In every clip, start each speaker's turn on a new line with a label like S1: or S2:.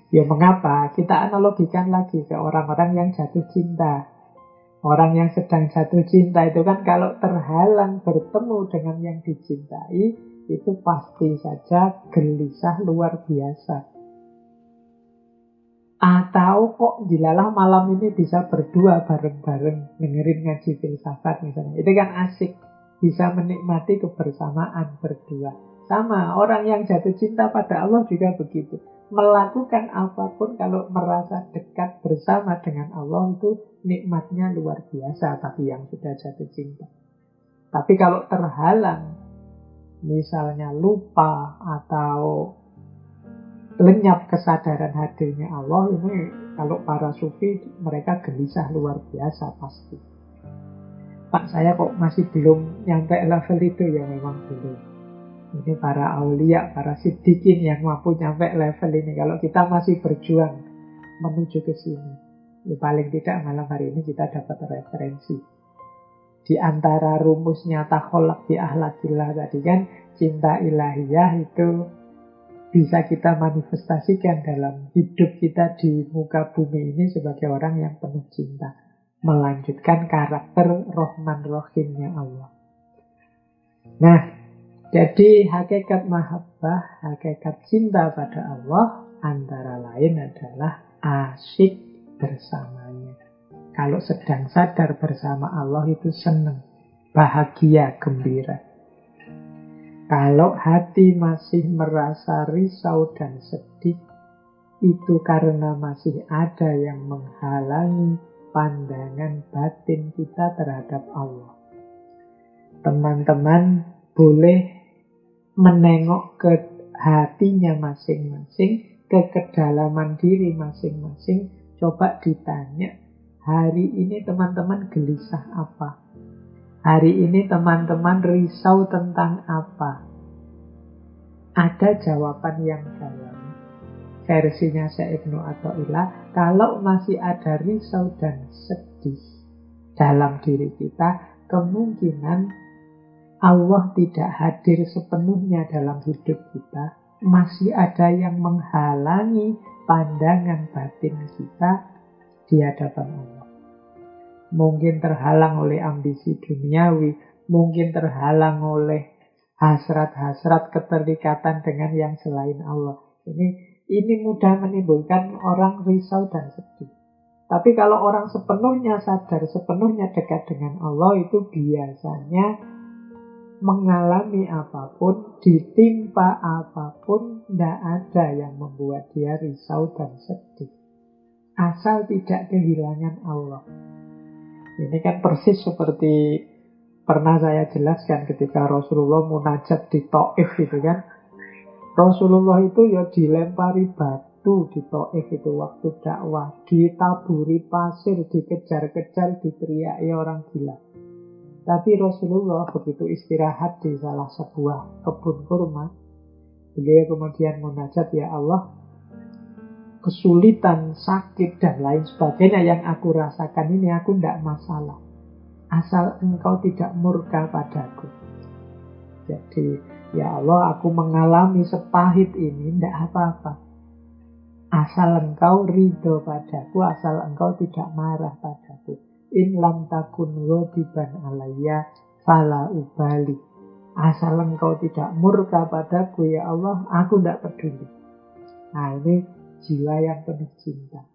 S1: Ya mengapa? Kita analogikan lagi ke orang-orang yang jatuh cinta. Orang yang sedang jatuh cinta itu kan kalau terhalang bertemu dengan yang dicintai, itu pasti saja gelisah luar biasa. Atau kok dilalah malam ini bisa berdua bareng-bareng dengerin ngaji filsafat misalnya. Itu kan asik. Bisa menikmati kebersamaan berdua. Sama, orang yang jatuh cinta pada Allah juga begitu. Melakukan apapun kalau merasa dekat bersama dengan Allah itu nikmatnya luar biasa. Tapi yang sudah jatuh cinta. Tapi kalau terhalang, misalnya lupa atau lenyap kesadaran hadirnya Allah, ini kalau para sufi mereka gelisah luar biasa pasti. Pak, saya kok masih belum nyampe level itu? Ya memang belum. Ini para aulia, para siddiqin yang mampu nyampe level ini. Kalau kita masih berjuang menuju ke sini, ya paling tidak malam hari ini kita dapat referensi. Di antara rumusnya takholak bi ahlakillah tadi kan, cinta ilahiyah itu bisa kita manifestasikan dalam hidup kita di muka bumi ini sebagai orang yang penuh cinta, melanjutkan karakter Rahman Rahimnya Allah. Nah, jadi hakikat mahabbah, hakikat cinta pada Allah antara lain adalah asyik bersamanya. Kalau sedang sadar bersama Allah itu senang, bahagia, gembira. Kalau hati masih merasa risau dan sedih, itu karena masih ada yang menghalangi pandangan batin kita terhadap Allah. Teman-teman boleh menengok ke hatinya masing-masing, ke kedalaman diri masing-masing. Coba ditanya, hari ini teman-teman gelisah apa? Hari ini teman-teman risau tentang apa? Ada jawaban yang dalam. Versinya Syekh Ibnu Athaillah, kalau masih ada risau dan sedih dalam diri kita, kemungkinan Allah tidak hadir sepenuhnya dalam hidup kita. Masih ada yang menghalangi pandangan batin kita di hadapan Allah. Mungkin terhalang oleh ambisi duniawi, mungkin terhalang oleh hasrat-hasrat keterikatan dengan yang selain Allah. Ini mudah menimbulkan orang risau dan sedih. Tapi kalau orang sepenuhnya sadar, sepenuhnya dekat dengan Allah, itu biasanya mengalami apapun, ditimpa apapun, tidak ada yang membuat dia risau dan sedih. Asal tidak kehilangan Allah. Ini kan persis seperti pernah saya jelaskan ketika Rasulullah munajat di Taif itu kan. Rasulullah itu ya dilempari batu di Taif itu waktu dakwah, ditaburi pasir, dikejar-kejar, diteriaki orang gila. Tapi Rasulullah begitu istirahat di salah sebuah kebun kurma, beliau kemudian munajat, ya Allah, kesulitan, sakit, dan lain sebagainya yang aku rasakan ini aku tidak masalah, asal engkau tidak murka padaku. Jadi, ya Allah, aku mengalami sepahit ini tidak apa-apa, asal engkau ridho padaku, asal engkau tidak marah padaku. In lam takun ghadiban alayya fala ubali. Asal engkau tidak murka padaku, ya Allah, aku tidak peduli. Nah, ini jiwa yang penuh cinta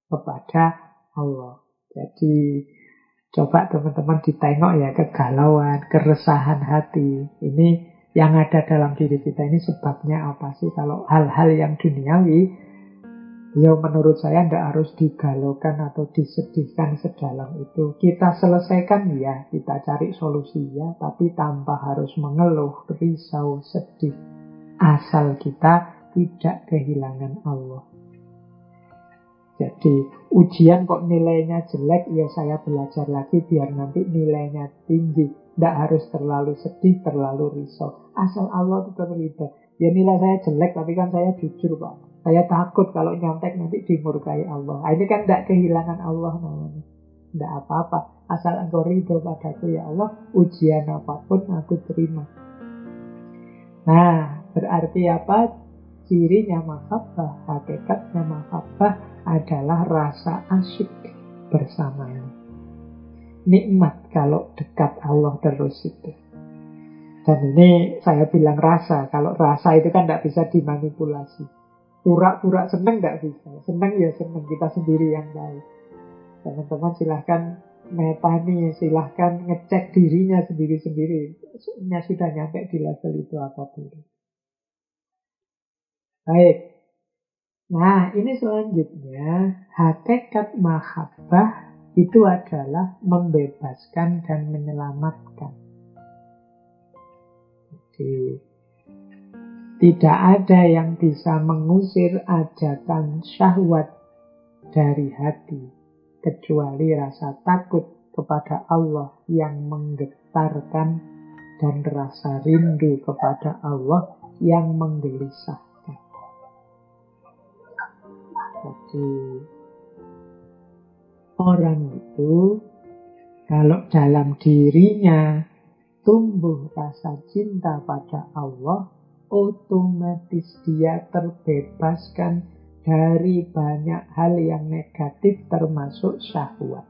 S1: kepada Allah. Jadi coba teman-teman ditengok ya kegalauan, keresahan hati. Ini yang ada dalam diri kita ini sebabnya apa sih? Kalau hal-hal yang duniawi, ya menurut saya tidak harus digalaukan atau disedihkan sedalam itu. Kita selesaikan ya, kita cari solusi ya, tapi tanpa harus mengeluh, risau, sedih. Asal kita tidak kehilangan Allah. Jadi ujian kok nilainya jelek, ya saya belajar lagi biar nanti nilainya tinggi. Tidak harus terlalu sedih, terlalu risau. Asal Allah tetap ridho. Ya nilai saya jelek, tapi kan saya jujur Pak. Saya takut kalau nyontek nanti dimurkai Allah. Ini kan tidak kehilangan Allah namanya. Tidak apa-apa. Asal engkau ridho padaku ya Allah, ujian apapun aku terima. Nah, berarti apa? cirinya mahabbah, hakikatnya mahabbah adalah rasa asyik bersamanya. Nikmat kalau dekat Allah terus itu. Dan ini saya bilang rasa. Kalau rasa itu kan tidak bisa dimanipulasi. Pura-pura seneng tidak bisa. Seneng ya seneng, kita sendiri yang tahu. Teman-teman silahkan metani, silahkan ngecek dirinya sendiri-sendiri. Sudah nyampe di level itu apa belum. Baik. Nah, ini selanjutnya, hakikat mahabbah itu adalah membebaskan dan menyelamatkan. Jadi, tidak ada yang bisa mengusir ajakan syahwat dari hati kecuali rasa takut kepada Allah yang menggetarkan dan rasa rindu kepada Allah yang menggelisahkan. Jadi orang itu kalau dalam dirinya tumbuh rasa cinta pada Allah, otomatis dia terbebaskan dari banyak hal yang negatif termasuk syahwat.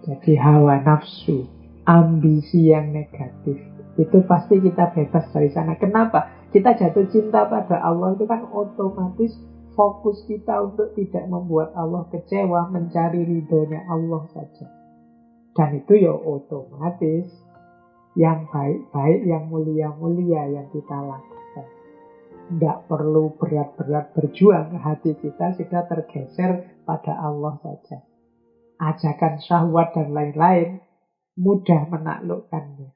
S1: Jadi hawa nafsu, ambisi yang negatif, itu pasti kita bebas dari sana. Kenapa? Kita jatuh cinta pada Allah itu kan otomatis fokus kita untuk tidak membuat Allah kecewa, mencari ridhonya Allah saja. Dan itu ya otomatis yang baik-baik, yang mulia-mulia yang kita lakukan. Tidak perlu berat-berat berjuang, hati kita sudah tergeser pada Allah saja. Ajakan syahwat dan lain-lain mudah menaklukkannya.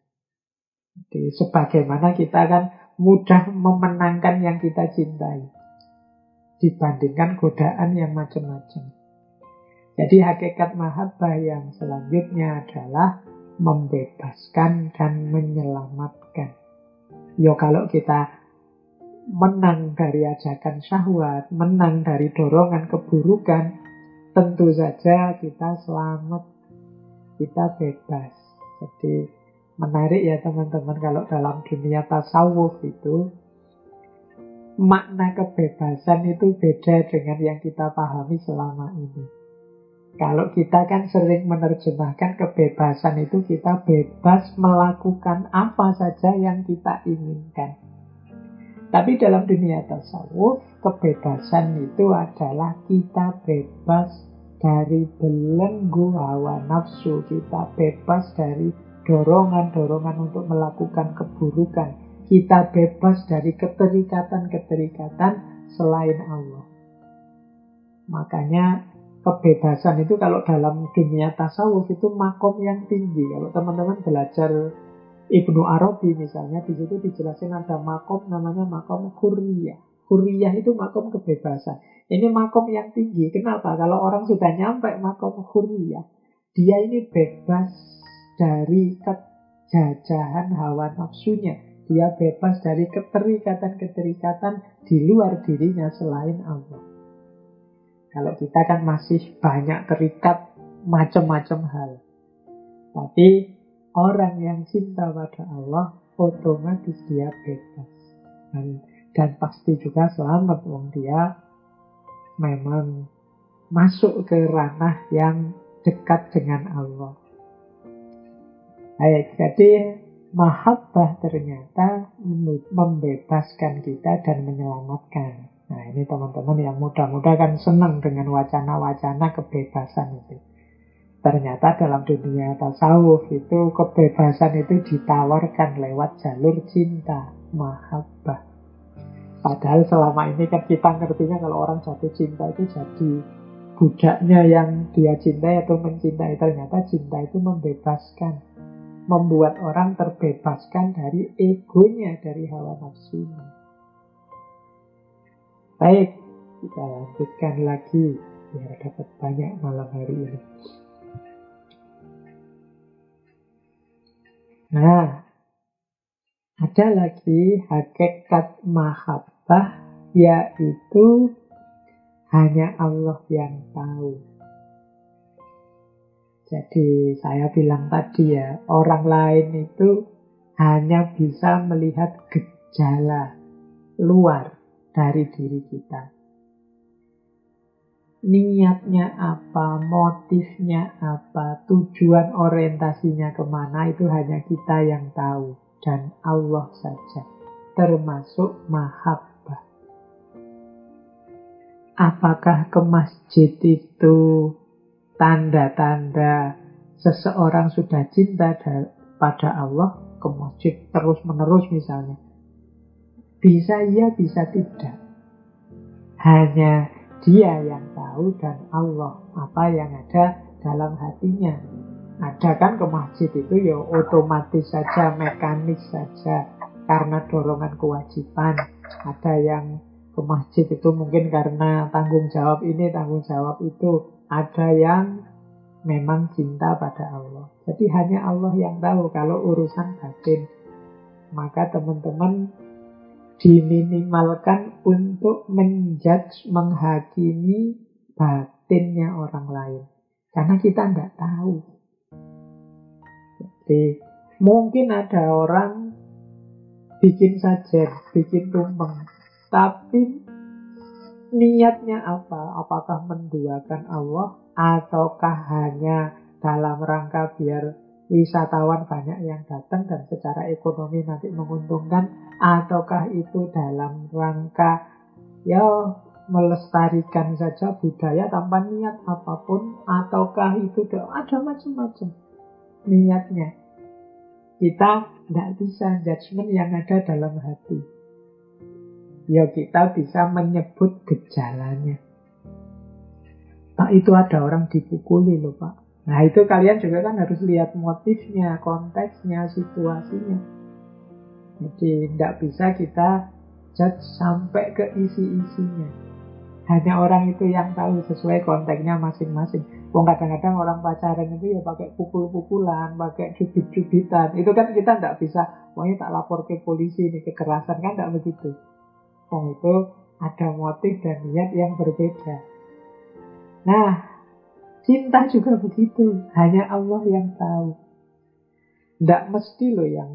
S1: Jadi sebagaimana kita kan mudah memenangkan yang kita cintai dibandingkan godaan yang macam-macam. Jadi hakikat mahabbah yang selanjutnya adalah membebaskan dan menyelamatkan. Yo kalau kita menang dari ajakan syahwat, menang dari dorongan keburukan, tentu saja kita selamat, kita bebas. Jadi menarik ya teman-teman, kalau dalam dunia tasawuf itu makna kebebasan itu beda dengan yang kita pahami selama ini. Kalau kita kan sering menerjemahkan kebebasan itu kita bebas melakukan apa saja yang kita inginkan. Tapi dalam dunia tasawuf, kebebasan itu adalah kita bebas dari belenggu hawa nafsu, kita bebas dari dorongan-dorongan untuk melakukan keburukan, kita bebas dari keterikatan-keterikatan selain Allah. Makanya kebebasan itu kalau dalam dunia tasawuf itu makom yang tinggi. Kalau teman-teman belajar Ibnu Arabi misalnya, di situ dijelasin ada makom namanya makom hurriyah. Hurriyah itu makom kebebasan. Ini makom yang tinggi. Kenapa? Kalau orang sudah nyampe makom hurriyah, dia ini bebas dari kejajahan hawa nafsunya. Dia bebas dari keterikatan-keterikatan di luar dirinya selain Allah. Kalau kita kan masih banyak terikat macam-macam hal. Tapi orang yang cinta pada Allah otomatis dia bebas. Dan pasti juga selamat, wong dia memang masuk ke ranah yang dekat dengan Allah. Baik, jadi mahabbah ternyata membebaskan kita dan menyelamatkan. Nah ini teman-teman yang muda-muda kan senang dengan wacana-wacana kebebasan itu. Ternyata dalam dunia tasawuf itu kebebasan itu ditawarkan lewat jalur cinta, mahabbah. Padahal selama ini kan kita ngertinya kalau orang jatuh cinta itu jadi budaknya yang dia cintai atau mencintai. Ternyata cinta itu membebaskan, membuat orang terbebaskan dari egonya, dari hawa nafsunya. Baik, kita lanjutkan lagi biar dapat banyak malam hari ini. Nah, ada lagi hakikat mahabbah, yaitu hanya Allah yang tahu. Jadi saya bilang tadi ya, orang lain itu hanya bisa melihat gejala luar dari diri kita. Niatnya apa, motifnya apa, tujuan orientasinya kemana, itu hanya kita yang tahu. Dan Allah saja, termasuk mahabbah. Apakah ke masjid itu tanda-tanda seseorang sudah cinta pada Allah? Ke masjid terus-menerus misalnya. Bisa iya, bisa tidak. Hanya Dia yang tahu dan Allah apa yang ada dalam hatinya. Ada kan ke masjid itu ya otomatis saja, mekanis saja, karena dorongan kewajiban. Ada yang ke masjid itu mungkin karena tanggung jawab ini, tanggung jawab itu. Ada yang memang cinta pada Allah. Jadi hanya Allah yang tahu kalau urusan batin. Maka teman-teman diminimalkan untuk menjudge, menghakimi batinnya orang lain. Karena kita tidak tahu. Jadi mungkin ada orang bikin sajen, bikin tumpeng, tapi niatnya apa? Apakah menduakan Allah ataukah hanya dalam rangka biar wisatawan banyak yang datang dan secara ekonomi nanti menguntungkan, ataukah itu dalam rangka ya melestarikan saja budaya tanpa niat apapun, ataukah itu ada macam-macam niatnya. Kita tidak bisa judgement yang ada dalam hati. Ya kita bisa menyebut gejalanya. Pak, itu ada orang dipukuli loh Pak. Nah itu kalian juga kan harus lihat motifnya, konteksnya, situasinya. Jadi tidak bisa kita judge sampai ke isi-isinya. Hanya orang itu yang tahu sesuai konteksnya masing-masing. Wong kadang-kadang orang pacaran itu ya pakai pukul-pukulan, pakai cubit-cubitan. Itu kan kita tidak bisa, pokoknya tak lapor ke polisi ini kekerasan, kan tidak begitu. Wong itu ada motif dan niat yang berbeda. Nah, cinta juga begitu. Hanya Allah yang tahu. Tidak mesti loh yang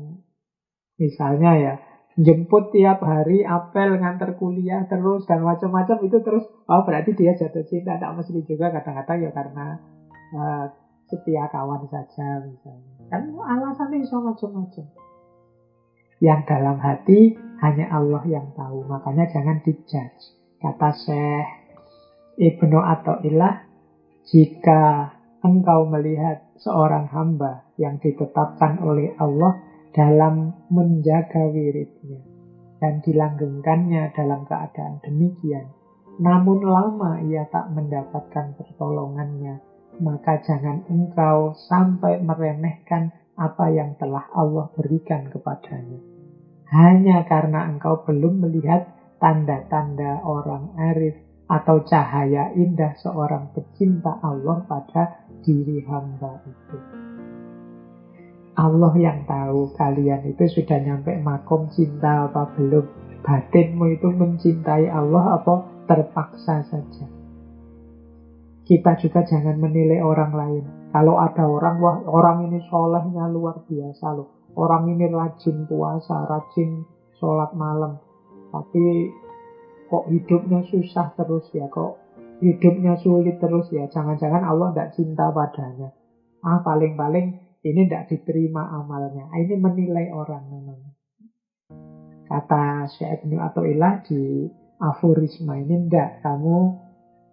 S1: misalnya ya jemput tiap hari, apel, nganter kuliah terus dan macam-macam itu terus. Oh berarti dia jatuh cinta. Tidak mesti juga, kadang-kadang ya karena setia kawan saja misalnya. Kan alasannya bisa macam-macam. Yang dalam hati hanya Allah yang tahu. Makanya jangan dijudge. Kata Syekh Ibnu Athaillah, jika engkau melihat seorang hamba yang ditetapkan oleh Allah dalam menjaga wiridnya dan dilanggengkannya dalam keadaan demikian, namun lama ia tak mendapatkan pertolongannya, maka jangan engkau sampai meremehkan apa yang telah Allah berikan kepadanya. Hanya karena engkau belum melihat tanda-tanda orang arif atau cahaya indah seorang pecinta Allah pada diri hamba itu. Allah yang tahu kalian itu sudah nyampe makom cinta apa belum. Batinmu itu mencintai Allah apa terpaksa saja. Kita juga jangan menilai orang lain. Kalau ada orang, wah orang ini solehnya luar biasa loh. Orang ini rajin puasa, rajin sholat malam. Tapi kok hidupnya susah terus ya, kok hidupnya sulit terus ya. Jangan-jangan Allah tidak cinta padanya. Paling-paling ini tidak diterima amalnya. Ini menilai orang namanya. Kata Syekh Ibnu Athaillah di aforisma ini, tidak, kamu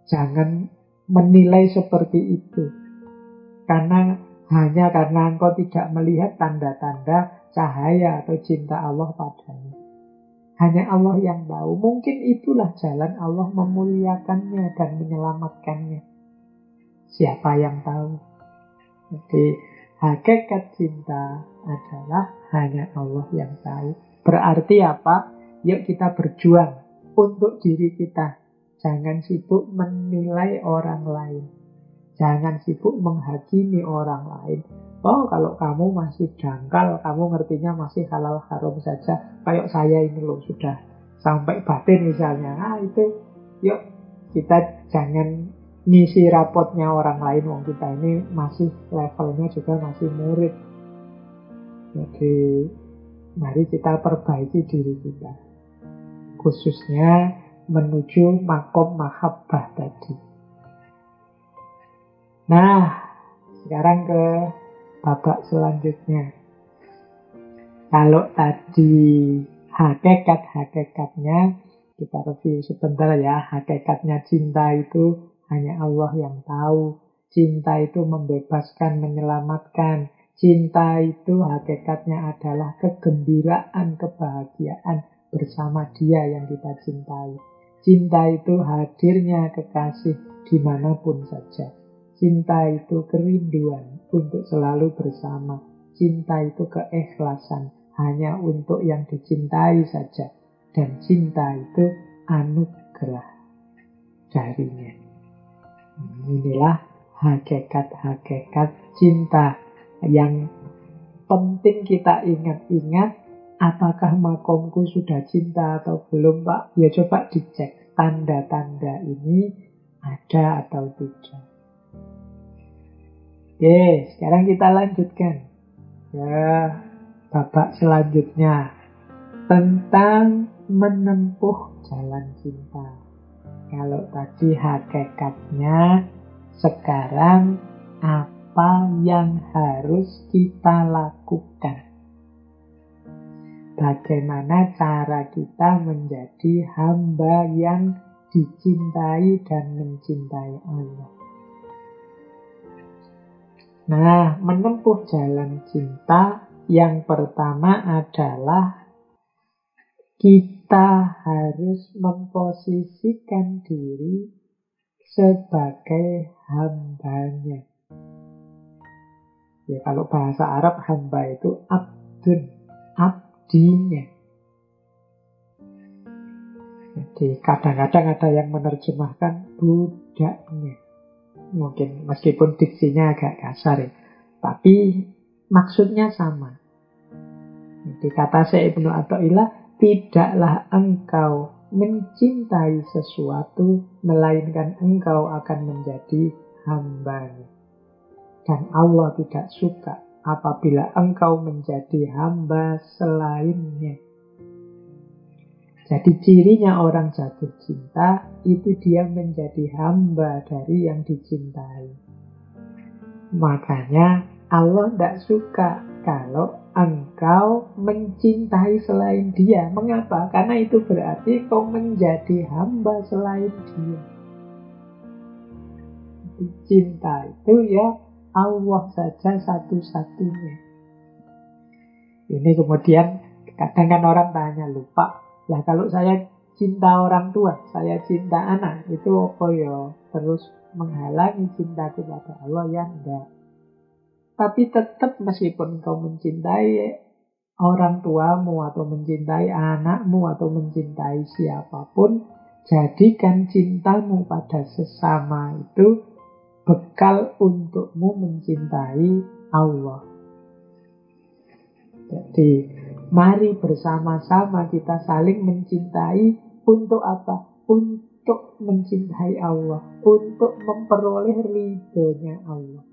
S1: jangan menilai seperti itu. Karena hanya karena engkau tidak melihat tanda-tanda cahaya atau cinta Allah padanya. Hanya Allah yang tahu. Mungkin itulah jalan Allah memuliakannya dan menyelamatkannya. Siapa yang tahu? Jadi hakikat cinta adalah hanya Allah yang tahu. Berarti apa? Yuk kita berjuang untuk diri kita. Jangan sibuk menilai orang lain. Jangan sibuk menghakimi orang lain. Oh, kalau kamu masih dangkal, kamu ngertinya masih halal haram saja. Kayak saya ini loh, sudah sampai batin misalnya. Itu, yuk kita jangan ngisi rapotnya orang lain. Wong kita ini masih levelnya juga masih murid. Jadi mari kita perbaiki diri kita. Khususnya menuju makom mahabbah tadi. Nah, sekarang ke babak selanjutnya. Kalau tadi hakikat-hakikatnya, kita review sebentar ya. Hakikatnya cinta itu hanya Allah yang tahu. Cinta itu membebaskan, menyelamatkan. Cinta itu hakikatnya adalah kegembiraan, kebahagiaan bersama dia yang kita cintai. Cinta itu hadirnya kekasih dimanapun saja. Cinta itu kerinduan untuk selalu bersama. Cinta itu keikhlasan hanya untuk yang dicintai saja. Dan cinta itu anugerah darinya. Inilah hakikat-hakikat cinta yang penting kita ingat-ingat. Apakah makomku sudah cinta atau belum, Pak? Ya coba dicek tanda-tanda ini ada atau tidak. Oke, sekarang kita lanjutkan ke babak selanjutnya tentang menempuh jalan cinta. Kalau tadi hakikatnya, sekarang apa yang harus kita lakukan? Bagaimana cara kita menjadi hamba yang dicintai dan mencintai Allah? Nah, menempuh jalan cinta yang pertama adalah kita harus memposisikan diri sebagai hambanya. Ya, kalau bahasa Arab hamba itu abdun, abdinya. Jadi kadang-kadang ada yang menerjemahkan budaknya. Mungkin meskipun diksinya agak kasar ya, tapi maksudnya sama. Jadi kata Syekh Ibnu Athaillah, tidaklah engkau mencintai sesuatu melainkan engkau akan menjadi hambanya. Dan Allah tidak suka apabila engkau menjadi hamba selainnya. Jadi cirinya orang jatuh cinta itu dia menjadi hamba dari yang dicintai. Makanya Allah tidak suka kalau engkau mencintai selain dia. Mengapa? Karena itu berarti kau menjadi hamba selain dia. Jadi cinta itu ya Allah saja satu-satunya. Ini kemudian kadang kan orang tanya, lupa. Lah kalau saya cinta orang tua, saya cinta anak, itu apa ya? Terus menghalangi cintaku pada Allah? Ya enggak. Tapi tetap meskipun kau mencintai orang tuamu atau mencintai anakmu atau mencintai siapapun, jadikan cintamu pada sesama itu bekal untukmu mencintai Allah. Jadi mari bersama-sama kita saling mencintai. Untuk apa? Untuk mencintai Allah, untuk memperoleh ridhonya Allah.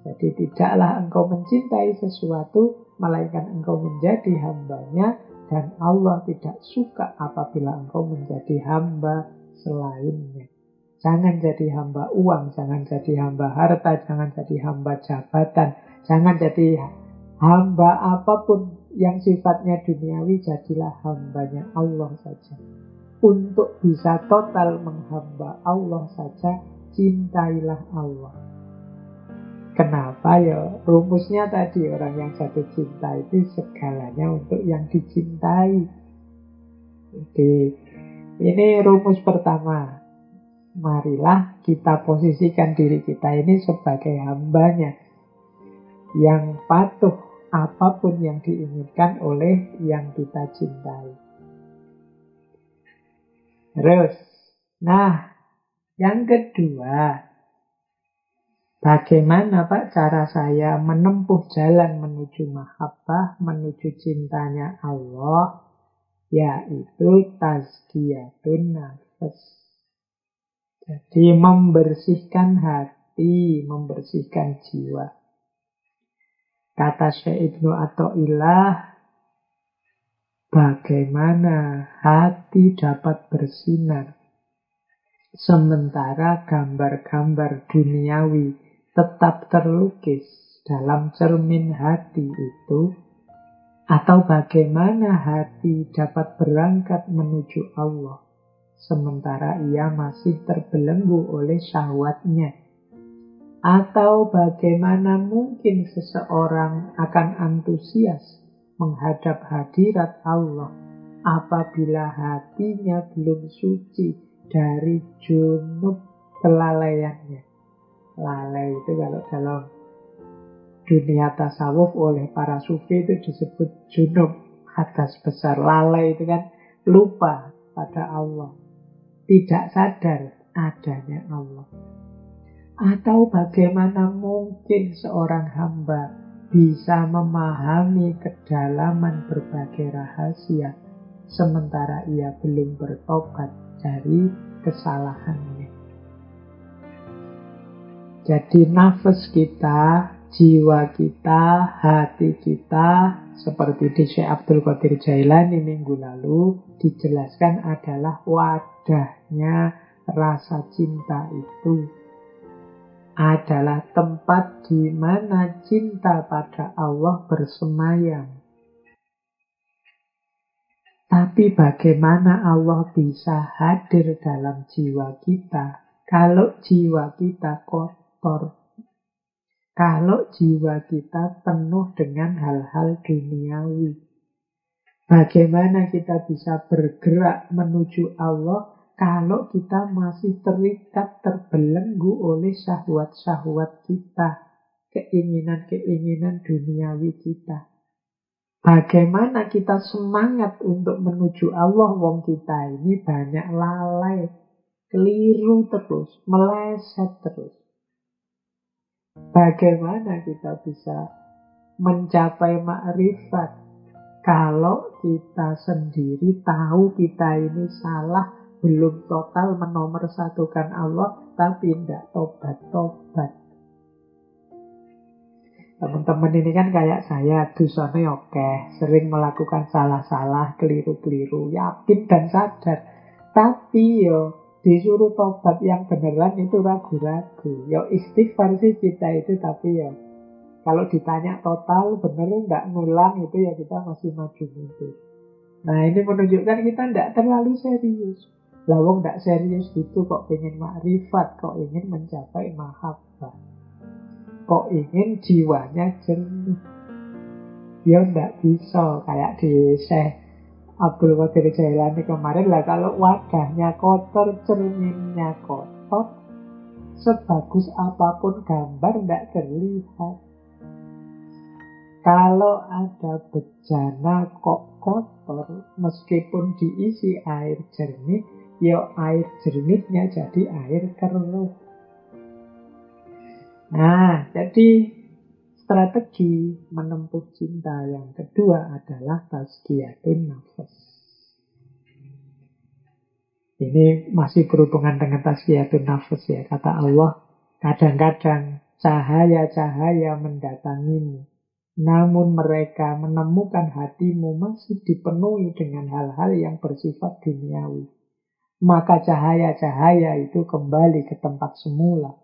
S1: Jadi tidaklah engkau mencintai sesuatu melainkan engkau menjadi hambanya. Dan Allah tidak suka apabila engkau menjadi hamba selainnya. Jangan jadi hamba uang, jangan jadi hamba harta, jangan jadi hamba jabatan, jangan jadi hamba apapun yang sifatnya duniawi, jadilah hambanya Allah saja. Untuk bisa total menghamba Allah saja, cintailah Allah. Kenapa ya? Rumusnya tadi, orang yang jatuh cinta itu segalanya untuk yang dicintai. Jadi ini rumus pertama. Marilah kita posisikan diri kita ini sebagai hambanya yang patuh apapun yang diinginkan oleh yang kita cintai. Terus, nah, yang kedua, bagaimana Pak cara saya menempuh jalan menuju mahabbah, menuju cintanya Allah? Yaitu tazkiyatun nafs. Jadi membersihkan hati, membersihkan jiwa. Kata Syekh Ibnu Athaillah, bagaimana hati dapat bersinar sementara gambar-gambar duniawi tetap terlukis dalam cermin hati itu, atau bagaimana hati dapat berangkat menuju Allah sementara ia masih terbelenggu oleh syahwatnya, atau bagaimana mungkin seseorang akan antusias menghadap hadirat Allah apabila hatinya belum suci dari junub kelalaiannya. Lalai itu kalau dalam dunia tasawuf oleh para sufi itu disebut junub, hadas besar. Lalai itu kan lupa pada Allah, tidak sadar adanya Allah. Atau bagaimana mungkin seorang hamba bisa memahami kedalaman berbagai rahasia sementara ia belum bertobat dari kesalahannya. Jadi nafas kita, jiwa kita, hati kita, seperti di Syekh Abdul Qadir Jailani minggu lalu dijelaskan adalah wadahnya rasa cinta itu. Adalah tempat di mana cinta pada Allah bersemayam. Tapi bagaimana Allah bisa hadir dalam jiwa kita kalau jiwa kita kotor? Kalau jiwa kita penuh dengan hal-hal duniawi, bagaimana kita bisa bergerak menuju Allah kalau kita masih terikat, terbelenggu oleh syahwat-syahwat kita, keinginan-keinginan duniawi kita? Bagaimana kita semangat untuk menuju Allah, wong kita ini banyak lalai, keliru terus, meleset terus. Bagaimana kita bisa mencapai makrifat kalau kita sendiri tahu kita ini salah, belum total menomorsatukan Allah, tapi tidak tobat-tobat. Teman-teman ini kan kayak saya, dosanya oke, sering melakukan salah-salah, keliru-keliru, yakin dan sadar. Tapi disuruh tobat yang beneran itu ragu-ragu. Istighfar sih kita itu, tapi kalau ditanya total bener nggak ngulang itu kita masih maju mundur. Nah ini menunjukkan kita tidak terlalu serius. Lawang tidak serius itu kok ingin makrifat, kok ingin mencapai mahabbah, kok ingin jiwanya jernih. Tidak bisa kayak di Syekh Abdul Qadir Jailani kemarin lah. Kalau wadahnya kotor, cerminnya kotor, sebagus apapun gambar tidak terlihat. Kalau ada bejana kok kotor, meskipun diisi air jernih, air jernihnya jadi air keruh. Nah, jadi strategi menempuh cinta yang kedua adalah tazkiyatun nafas. Ini masih berhubungan dengan tazkiyatun nafas ya. Kata Allah, kadang-kadang cahaya-cahaya mendatangimu, namun mereka menemukan hatimu masih dipenuhi dengan hal-hal yang bersifat duniawi. Maka cahaya-cahaya itu kembali ke tempat semula.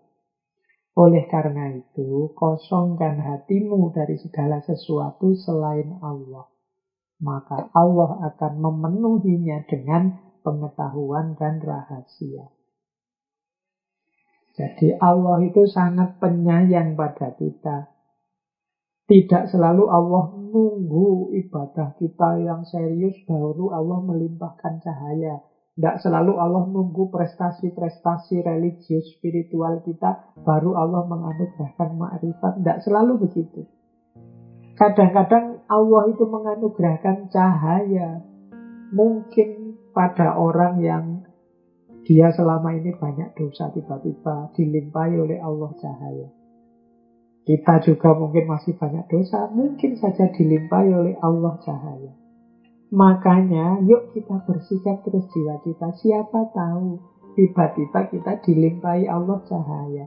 S1: Oleh karena itu, kosongkan hatimu dari segala sesuatu selain Allah. Maka Allah akan memenuhinya dengan pengetahuan dan rahasia. Jadi Allah itu sangat penyayang pada kita. Tidak selalu Allah nunggu ibadah kita yang serius baru Allah melimpahkan cahaya. Tidak selalu Allah nunggu prestasi-prestasi religius spiritual kita baru Allah menganugerahkan makrifat. Tidak selalu begitu. Kadang-kadang Allah itu menganugerahkan cahaya. Mungkin pada orang yang dia selama ini banyak dosa, tiba-tiba dilimpahi oleh Allah cahaya. Kita juga mungkin masih banyak dosa, mungkin saja dilimpahi oleh Allah cahaya. Makanya yuk kita bersihkan terus jiwa kita. Siapa tahu tiba-tiba kita dilimpahi Allah cahaya.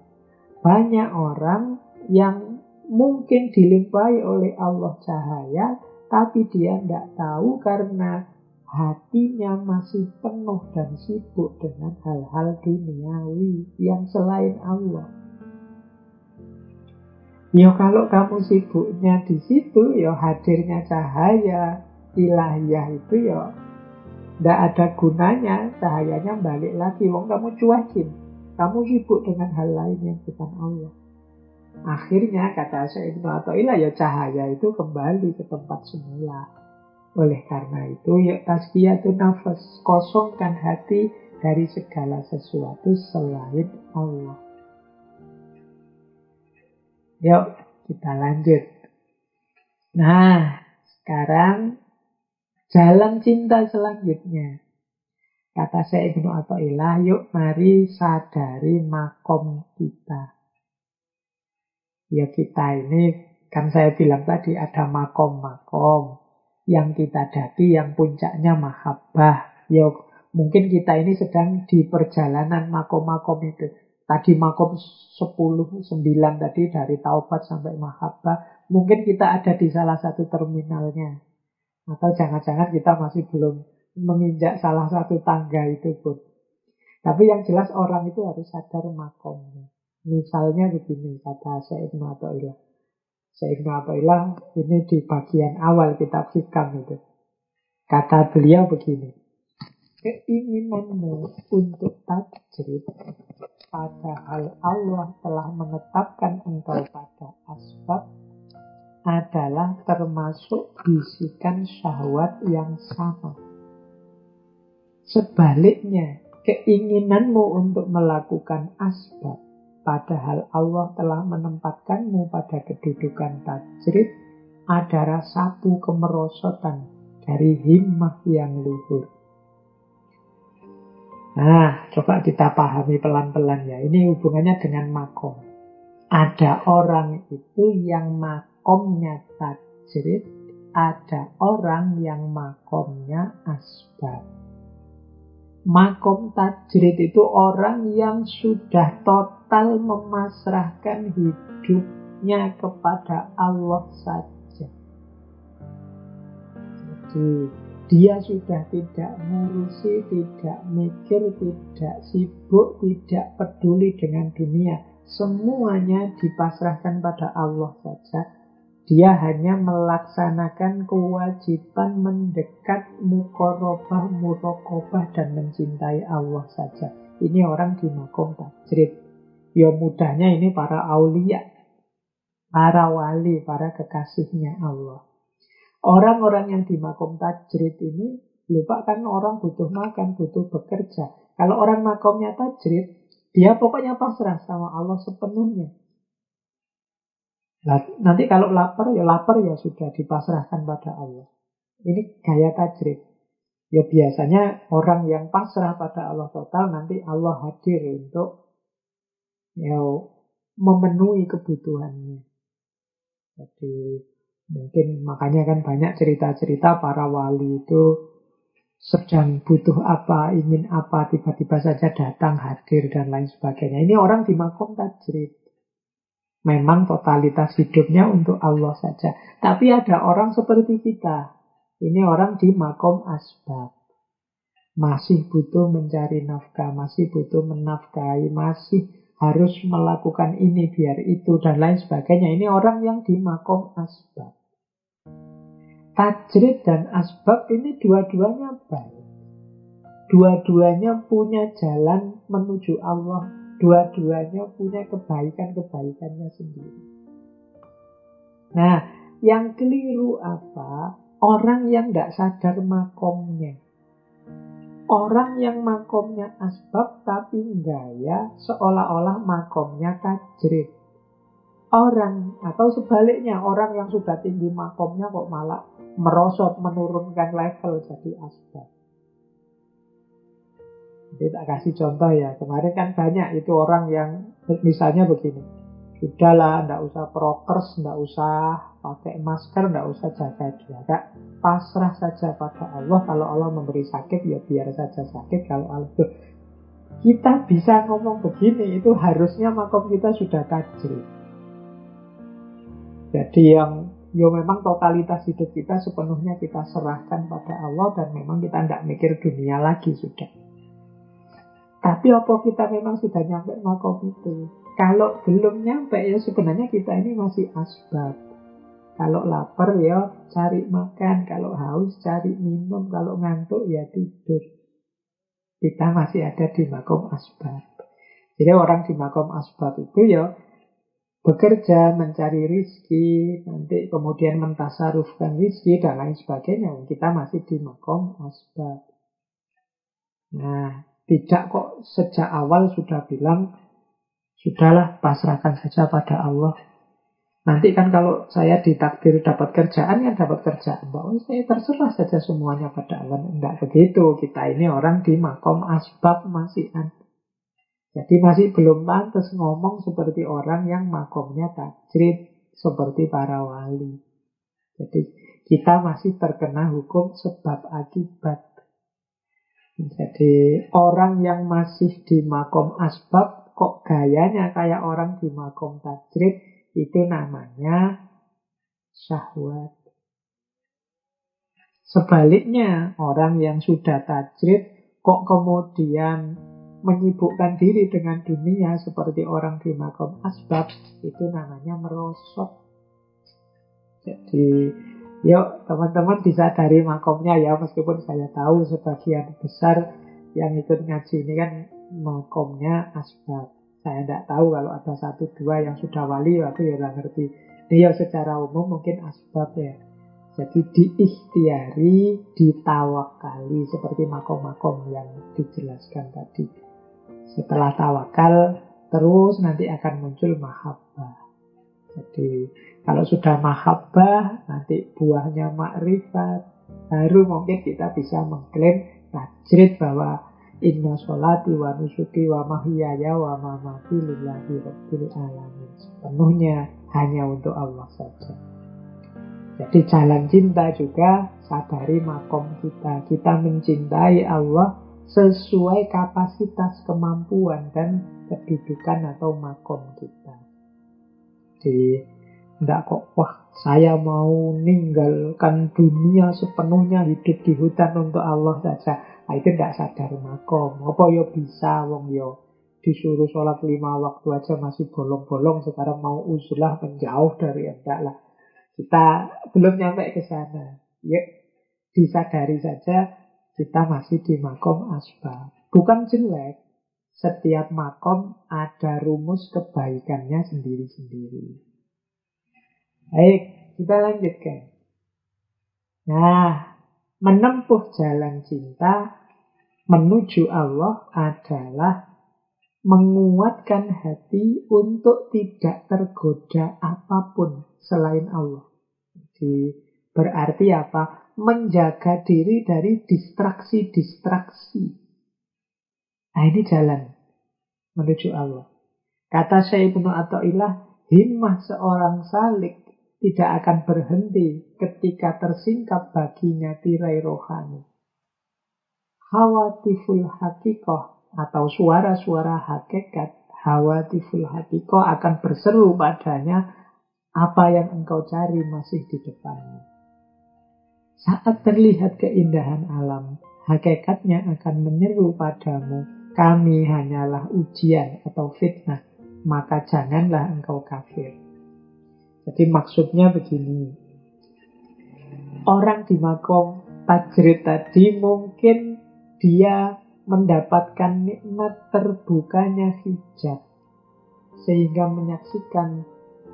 S1: Banyak orang yang mungkin dilimpahi oleh Allah cahaya, Tapi dia tidak tahu karena hatinya masih penuh dan sibuk dengan hal-hal duniawi yang selain Allah. Ya kalau kamu sibuknya di situ, ya hadirnya cahaya ilahiyah itu ya tidak ada gunanya. Cahayanya balik lagi, wong kamu cuekin. Kamu sibuk dengan hal lain yang bukan Allah. Akhirnya kata Syekh Ibnu Athaillah, ya cahaya itu kembali ke tempat semula. Oleh karena itu, ya tazkiyatun nafas, kosongkan hati dari segala sesuatu selain Allah. Yuk, kita lanjut. Nah, sekarang jalan cinta selanjutnya. Kata Syekh Ibnu Athaillah, yuk mari sadari makom kita. Ya kita ini, kan saya bilang tadi ada makom-makom yang kita daki, yang puncaknya mahabbah. Ya mungkin kita ini sedang di perjalanan makom-makom itu. Tadi makom 10, 9 tadi dari taubat sampai mahabbah. Mungkin kita ada di salah satu terminalnya. Atau jangan-jangan kita masih belum menginjak salah satu tangga itu pun. Tapi yang jelas orang itu harus sadar makomnya. Misalnya begini, kata Syekh Ibnu Athaillah. Syekh Ibnu Athaillah ini di bagian awal kitab Hikam itu. Kata beliau begini. Keinginanmu untuk tajrid, padahal Allah telah menetapkan engkau pada asbab, adalah termasuk bisikan syahwat yang sama. Sebaliknya, keinginanmu untuk melakukan asbab, padahal Allah telah menempatkanmu pada kedudukan tajrid, adalah satu kemerosotan dari himmah yang luhur. Nah, coba kita pahami pelan-pelan ya. Ini hubungannya dengan makom. Ada orang itu yang makomnya tajrid, ada orang yang makomnya asbab. Makom tajrid itu orang yang sudah total memasrahkan hidupnya kepada Allah saja. Jadi dia sudah tidak ngurusi, tidak mikir, tidak sibuk, tidak peduli dengan dunia. Semuanya dipasrahkan pada Allah saja. Dia hanya melaksanakan kewajiban mendekat, muqarabah, muraqabah, dan mencintai Allah saja. Ini orang di makom tajrid. Ya mudahnya ini para aulia, para wali, para kekasihnya Allah. Orang-orang yang di makom tajrid ini, lupa kan orang butuh makan, butuh bekerja. Kalau orang makomnya tajrid, dia pokoknya pasrah sama Allah sepenuhnya. Nanti kalau lapar ya sudah dipasrahkan pada Allah. Ini gaya tajrid. Ya biasanya orang yang pasrah pada Allah total, nanti Allah hadir untuk ya memenuhi kebutuhannya. Jadi mungkin makanya kan banyak cerita-cerita para wali itu sedang butuh apa, ingin apa, tiba-tiba saja datang, hadir, dan lain sebagainya. Ini orang di makom tajrid. Memang totalitas hidupnya untuk Allah saja. Tapi ada orang seperti kita. Ini orang di makom asbab. Masih butuh mencari nafkah, masih butuh menafkahi, masih harus melakukan ini biar itu, dan lain sebagainya. Ini orang yang di makom asbab. Tajrid dan asbab ini dua-duanya baik. Dua-duanya punya jalan menuju Allah. Dua-duanya punya kebaikan-kebaikannya sendiri. Nah, yang keliru apa? Orang yang tidak sadar makomnya. Orang yang makomnya asbab tapi gaya seolah-olah makomnya tajrid. Orang, atau sebaliknya, orang yang sudah tinggi makomnya kok malah merosot, menurunkan level jadi asbab. Jadi tak kasih contoh ya. Kemarin kan banyak itu orang yang misalnya begini. Sudahlah, tidak usah prokers, tidak usah pakai masker, tidak usah jaga jarak. Pasrah saja pada Allah. Kalau Allah memberi sakit, ya biar saja sakit. Kalau Allah itu, kita bisa ngomong begini, itu harusnya makom kita sudah tajrid. Jadi yang Ya memang totalitas hidup kita sepenuhnya kita serahkan pada Allah dan memang kita tidak mikir dunia lagi sudah. Tapi apa kita memang sudah nyampe makom itu? Kalau belum nyampe ya sebenarnya kita ini masih asbab. Kalau lapar ya cari makan, kalau haus cari minum, kalau ngantuk ya tidur. Kita masih ada di makom asbab. Jadi orang di makom asbab itu ya bekerja, mencari rizki, nanti kemudian mentasarufkan rizki dan lain sebagainya. Kita masih di makom asbab. Nah, tidak kok sejak awal sudah bilang, sudahlah pasrahkan saja pada Allah. Nanti kan kalau saya ditakdir dapat kerjaan, ya dapat kerjaan. Bahwa saya terserah saja semuanya pada Allah. Tidak begitu. Kita ini orang di makom asbab masih ada. Jadi masih belum pantas ngomong seperti orang yang makomnya tajrid, seperti para wali. Jadi kita masih terkena hukum sebab akibat. Jadi orang yang masih di makom asbab kok gayanya kayak orang di makom tajrid, itu namanya syahwat. Sebaliknya orang yang sudah tajrid kok kemudian menyibukkan diri dengan dunia seperti orang di makom asbab, itu namanya merosot. Jadi yuk teman-teman disadari makomnya ya, meskipun saya tahu sebagian besar yang ikut ngaji ini kan makomnya asbab. Saya tidak tahu kalau ada 1-2 yang sudah wali, aku ya nggak ngerti. Dia secara umum mungkin asbab ya. Jadi diikhtiari, ditawakali seperti makom-makom yang dijelaskan tadi. Setelah tawakal, terus nanti akan muncul mahabbah. Jadi kalau sudah mahabbah, nanti buahnya makrifat. Baru mungkin kita bisa mengklaim tajrid bahwa inna sholati wa nusuki wa mahyaya wa mamati lillahi rabbil alamin. Sepenuhnya hanya untuk Allah saja. Jadi jalan cinta juga sadari makom kita. Kita mencintai Allah sesuai kapasitas, kemampuan, dan kedudukan atau makom kita. Jadi tidak kok, wah saya mau ninggalkan dunia sepenuhnya, hidup di hutan untuk Allah saja. Nah, itu tidak sadar makom. Apa yo bisa, wong yo disuruh sholat 5 waktu aja masih bolong-bolong, sekarang mau uzlah menjauh dari enggak lah. Kita belum nyampe ke sana. Ya, disadari saja kita masih di makom asbab. Bukan jelek. Setiap makom ada rumus kebaikannya sendiri-sendiri. Baik, kita lanjutkan. Nah, menempuh jalan cinta menuju Allah adalah menguatkan hati untuk tidak tergoda apapun selain Allah. Jadi berarti apa? Menjaga diri dari distraksi-distraksi. Nah, ini jalan menuju Allah. Kata Syekh Ibnu Athaillah, himmah seorang salik tidak akan berhenti ketika tersingkap baginya tirai rohani. Hawatiful hakikoh atau suara-suara hakikat, hawatiful hakikoh akan berseru padanya, apa yang engkau cari masih di depanmu. Saat terlihat keindahan alam, hakikatnya akan menyeru padamu, kami hanyalah ujian atau fitnah, maka janganlah engkau kafir. Jadi maksudnya begini, orang di makom tajrid tadi mungkin dia mendapatkan nikmat terbukanya hijab, sehingga menyaksikan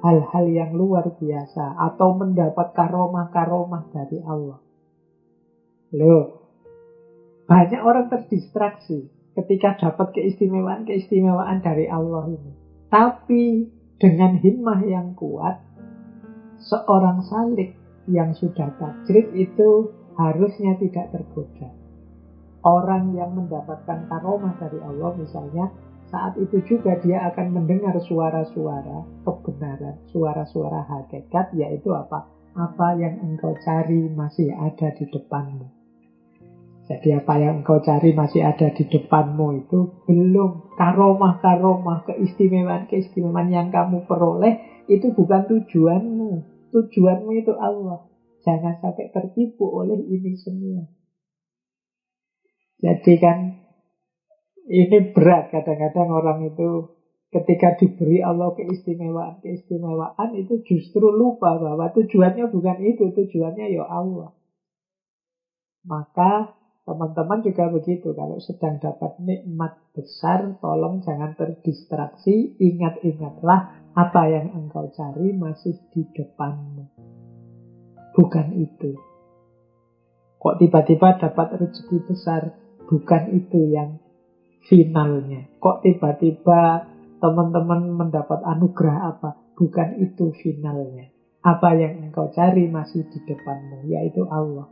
S1: hal-hal yang luar biasa atau mendapat karomah-karomah dari Allah. Loh, banyak orang terdistraksi ketika dapat keistimewaan-keistimewaan dari Allah ini. Tapi dengan himmah yang kuat, seorang salik yang sudah tajrid itu harusnya tidak tergoda. Orang yang mendapatkan karomah dari Allah misalnya, saat itu juga dia akan mendengar suara-suara kebenaran, suara-suara hakikat, yaitu apa? Apa yang engkau cari masih ada di depanmu. Jadi apa yang engkau cari masih ada di depanmu itu belum. Karomah-karomah, keistimewaan-keistimewaan yang kamu peroleh itu bukan tujuanmu. Tujuanmu itu Allah. Jangan sampai tertipu oleh ini semua. Jadi kan ini berat. Kadang-kadang orang itu ketika diberi Allah keistimewaan itu justru lupa bahwa tujuannya bukan itu. Tujuannya ya Allah. Maka teman-teman juga begitu. Kalau sedang dapat nikmat besar, tolong jangan terdistraksi. Ingat-ingatlah apa yang engkau cari masih di depanmu. Bukan itu. Kok tiba-tiba dapat rezeki besar? Bukan itu yang finalnya. Kok tiba-tiba teman-teman mendapat anugerah apa? Bukan itu finalnya. Apa yang engkau cari masih di depanmu, yaitu Allah.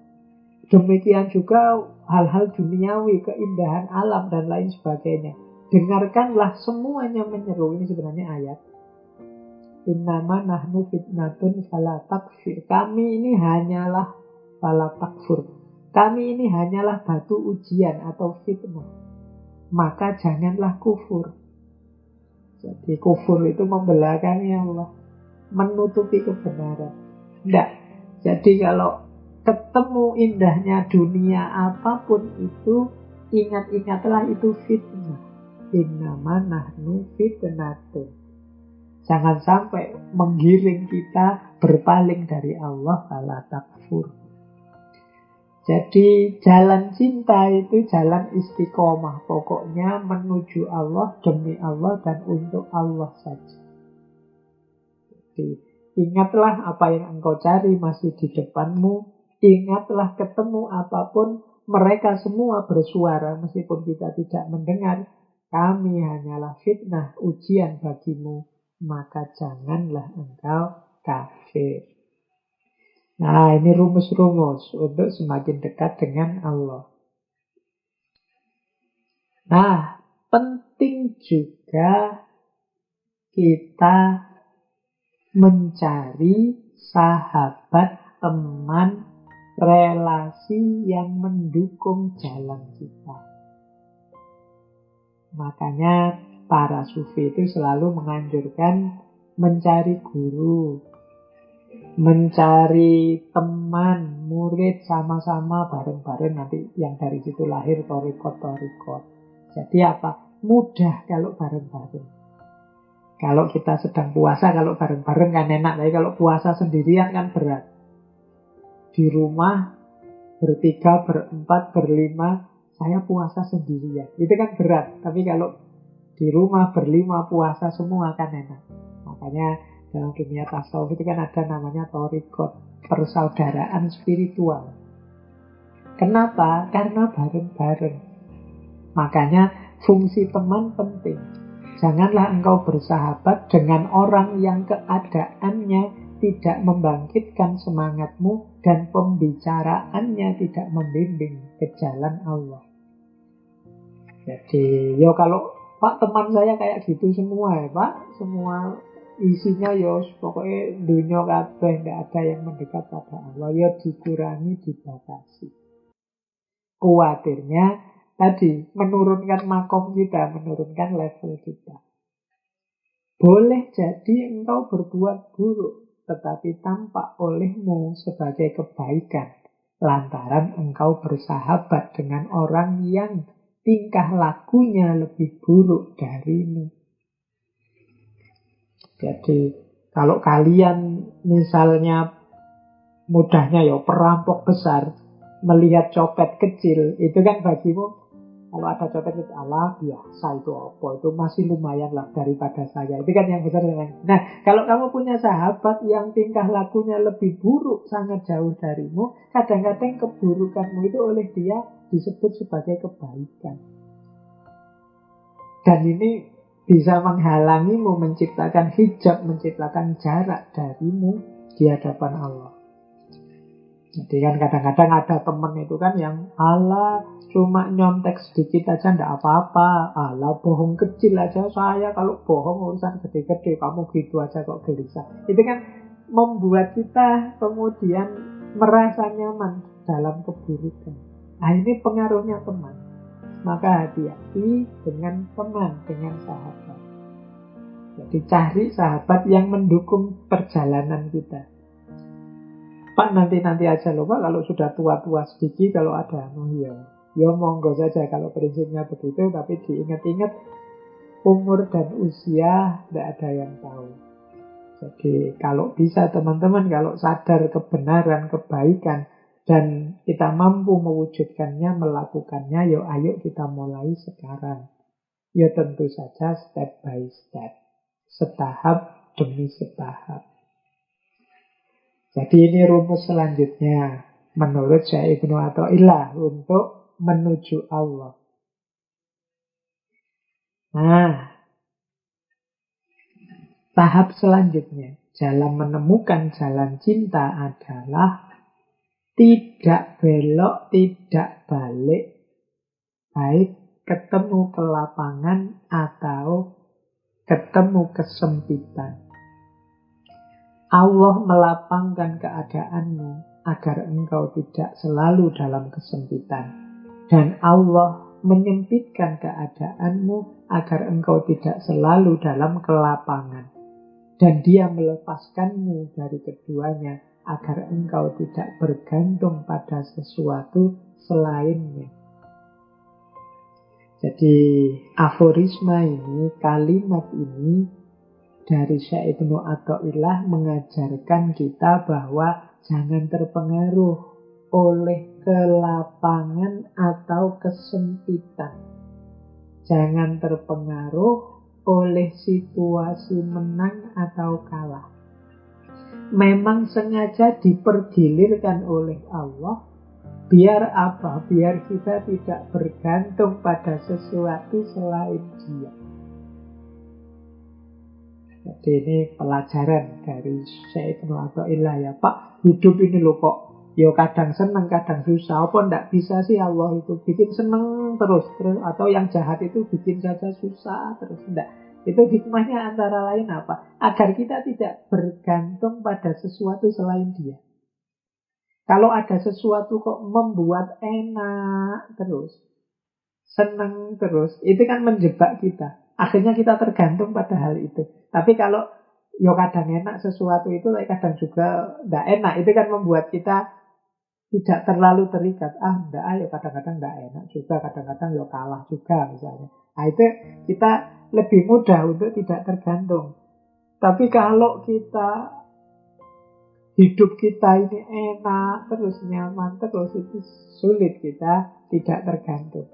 S1: Demikian juga hal-hal duniawi, keindahan alam dan lain sebagainya. Dengarkanlah semuanya menyeru. Ini sebenarnya ayat. Innama nahnu fitnatun fala takfir. Kami ini hanyalah fala takfur. Kami ini hanyalah batu ujian atau fitnah. Maka janganlah kufur. Jadi kufur itu membelakangi Allah, menutupi kebenaran. Tidak. Jadi kalau ketemu indahnya dunia apapun itu, ingat-ingatlah itu fitnah. Innama nahnu fitnatun. Jangan sampai menggiring kita berpaling dari Allah, fala takfur. Jadi jalan cinta itu jalan istiqomah. Pokoknya menuju Allah, demi Allah, dan untuk Allah saja. Jadi ingatlah apa yang engkau cari masih di depanmu. Ingatlah ketemu apapun, mereka semua bersuara meskipun kita tidak mendengar. Kami hanyalah fitnah, ujian bagimu. Maka janganlah engkau kafir. Nah, ini rumus-rumus untuk semakin dekat dengan Allah. Nah, penting juga kita mencari sahabat, teman, relasi yang mendukung jalan kita. Makanya para sufi itu selalu menganjurkan mencari guru, mencari teman, murid sama-sama bareng-bareng, nanti yang dari situ lahir torikot. Jadi apa? Mudah kalau bareng-bareng. Kalau kita sedang puasa, kalau bareng-bareng kan enak. Tapi kalau puasa sendirian kan berat. Di rumah bertiga, berempat, berlima, saya puasa sendirian. Itu kan berat. Tapi kalau di rumah berlima puasa semua kan enak. Makanya dalam dunia tasawuf itu kan ada namanya torikot, persaudaraan spiritual. Kenapa? Karena bareng-bareng. Makanya fungsi teman penting. Janganlah engkau bersahabat dengan orang yang keadaannya tidak membangkitkan semangatmu dan pembicaraannya tidak membimbing ke jalan Allah. Jadi, kalau Pak, teman saya kayak gitu semua ya Pak, semua isinya pokoknya dunia kabeh, nggak ada yang mendekat pada Allah, dikurangi, dibatasi. Kuatirnya tadi menurunkan makom kita, menurunkan level kita. Boleh jadi engkau berbuat buruk, tetapi tampak olehmu sebagai kebaikan lantaran engkau bersahabat dengan orang yang tingkah lakunya lebih buruk darimu. Jadi kalau kalian misalnya mudahnya perampok besar melihat copet kecil, itu kan bagimu kalau ada copet itu Allah biasa, itu apa, itu masih lumayan lah daripada saya. Itu kan yang besar. Nah, kalau kamu punya sahabat yang tingkah lakunya lebih buruk, sangat jauh darimu, kadang-kadang keburukanmu itu oleh dia disebut sebagai kebaikan. Dan ini bisa menghalangimu, menciptakan hijab, menciptakan jarak darimu di hadapan Allah. Jadi kan kadang-kadang ada teman itu kan yang ala cuma nyontek sedikit aja ndak apa-apa, ala bohong kecil aja, saya kalau bohong urusan gede-gede, kamu gitu aja kok gelisah. Itu kan membuat kita kemudian merasa nyaman dalam keburukan. Nah, ini pengaruhnya teman. Maka hati-hati dengan teman, dengan sahabat. Jadi cari sahabat yang mendukung perjalanan kita. Pak nanti aja loh Pak, kalau sudah tua-tua sedikit kalau ada ya monggo saja kalau prinsipnya begitu, tapi diingat-ingat umur dan usia tidak ada yang tahu. Jadi kalau bisa teman-teman, kalau sadar kebenaran, kebaikan, dan kita mampu mewujudkannya, melakukannya, ayo kita mulai sekarang. Ya tentu saja step by step, setahap demi setahap. Jadi ini rumus selanjutnya menurut Syekh Ibnu Athaillah untuk menuju Allah. Nah, tahap selanjutnya dalam menemukan jalan cinta adalah tidak belok, tidak balik, baik ketemu kelapangan atau ketemu kesempitan. Allah melapangkan keadaanmu agar engkau tidak selalu dalam kesempitan. Dan Allah menyempitkan keadaanmu agar engkau tidak selalu dalam kelapangan. Dan Dia melepaskanmu dari keduanya agar engkau tidak bergantung pada sesuatu selainnya. Jadi aforisma ini, kalimat ini dari Syekh Ibnu Athaillah mengajarkan kita bahwa jangan terpengaruh oleh kelapangan atau kesempitan. Jangan terpengaruh oleh situasi menang atau kalah. Memang sengaja dipergilirkan oleh Allah. Biar apa? Biar kita tidak bergantung pada sesuatu selain Dia. Jadi ini pelajaran dari Syekh Ibnu Athaillah ya Pak. Hidup ini loh kok kadang seneng, kadang susah. Apa ndak bisa sih Allah itu bikin seneng terus atau yang jahat itu bikin saja susah terus? Ndak. Itu hikmahnya antara lain apa? Agar kita tidak bergantung pada sesuatu selain Dia. Kalau ada sesuatu kok membuat enak terus, seneng terus, itu kan menjebak kita. Akhirnya kita tergantung pada hal itu. Tapi kalau kadang enak sesuatu itu, kadang juga tidak enak, itu kan membuat kita tidak terlalu terikat. Enggak, kadang-kadang tidak enak juga, kadang-kadang kalah juga misalnya. Nah itu kita lebih mudah untuk tidak tergantung. Tapi kalau kita hidup kita ini enak terus, nyaman terus, itu sulit kita tidak tergantung.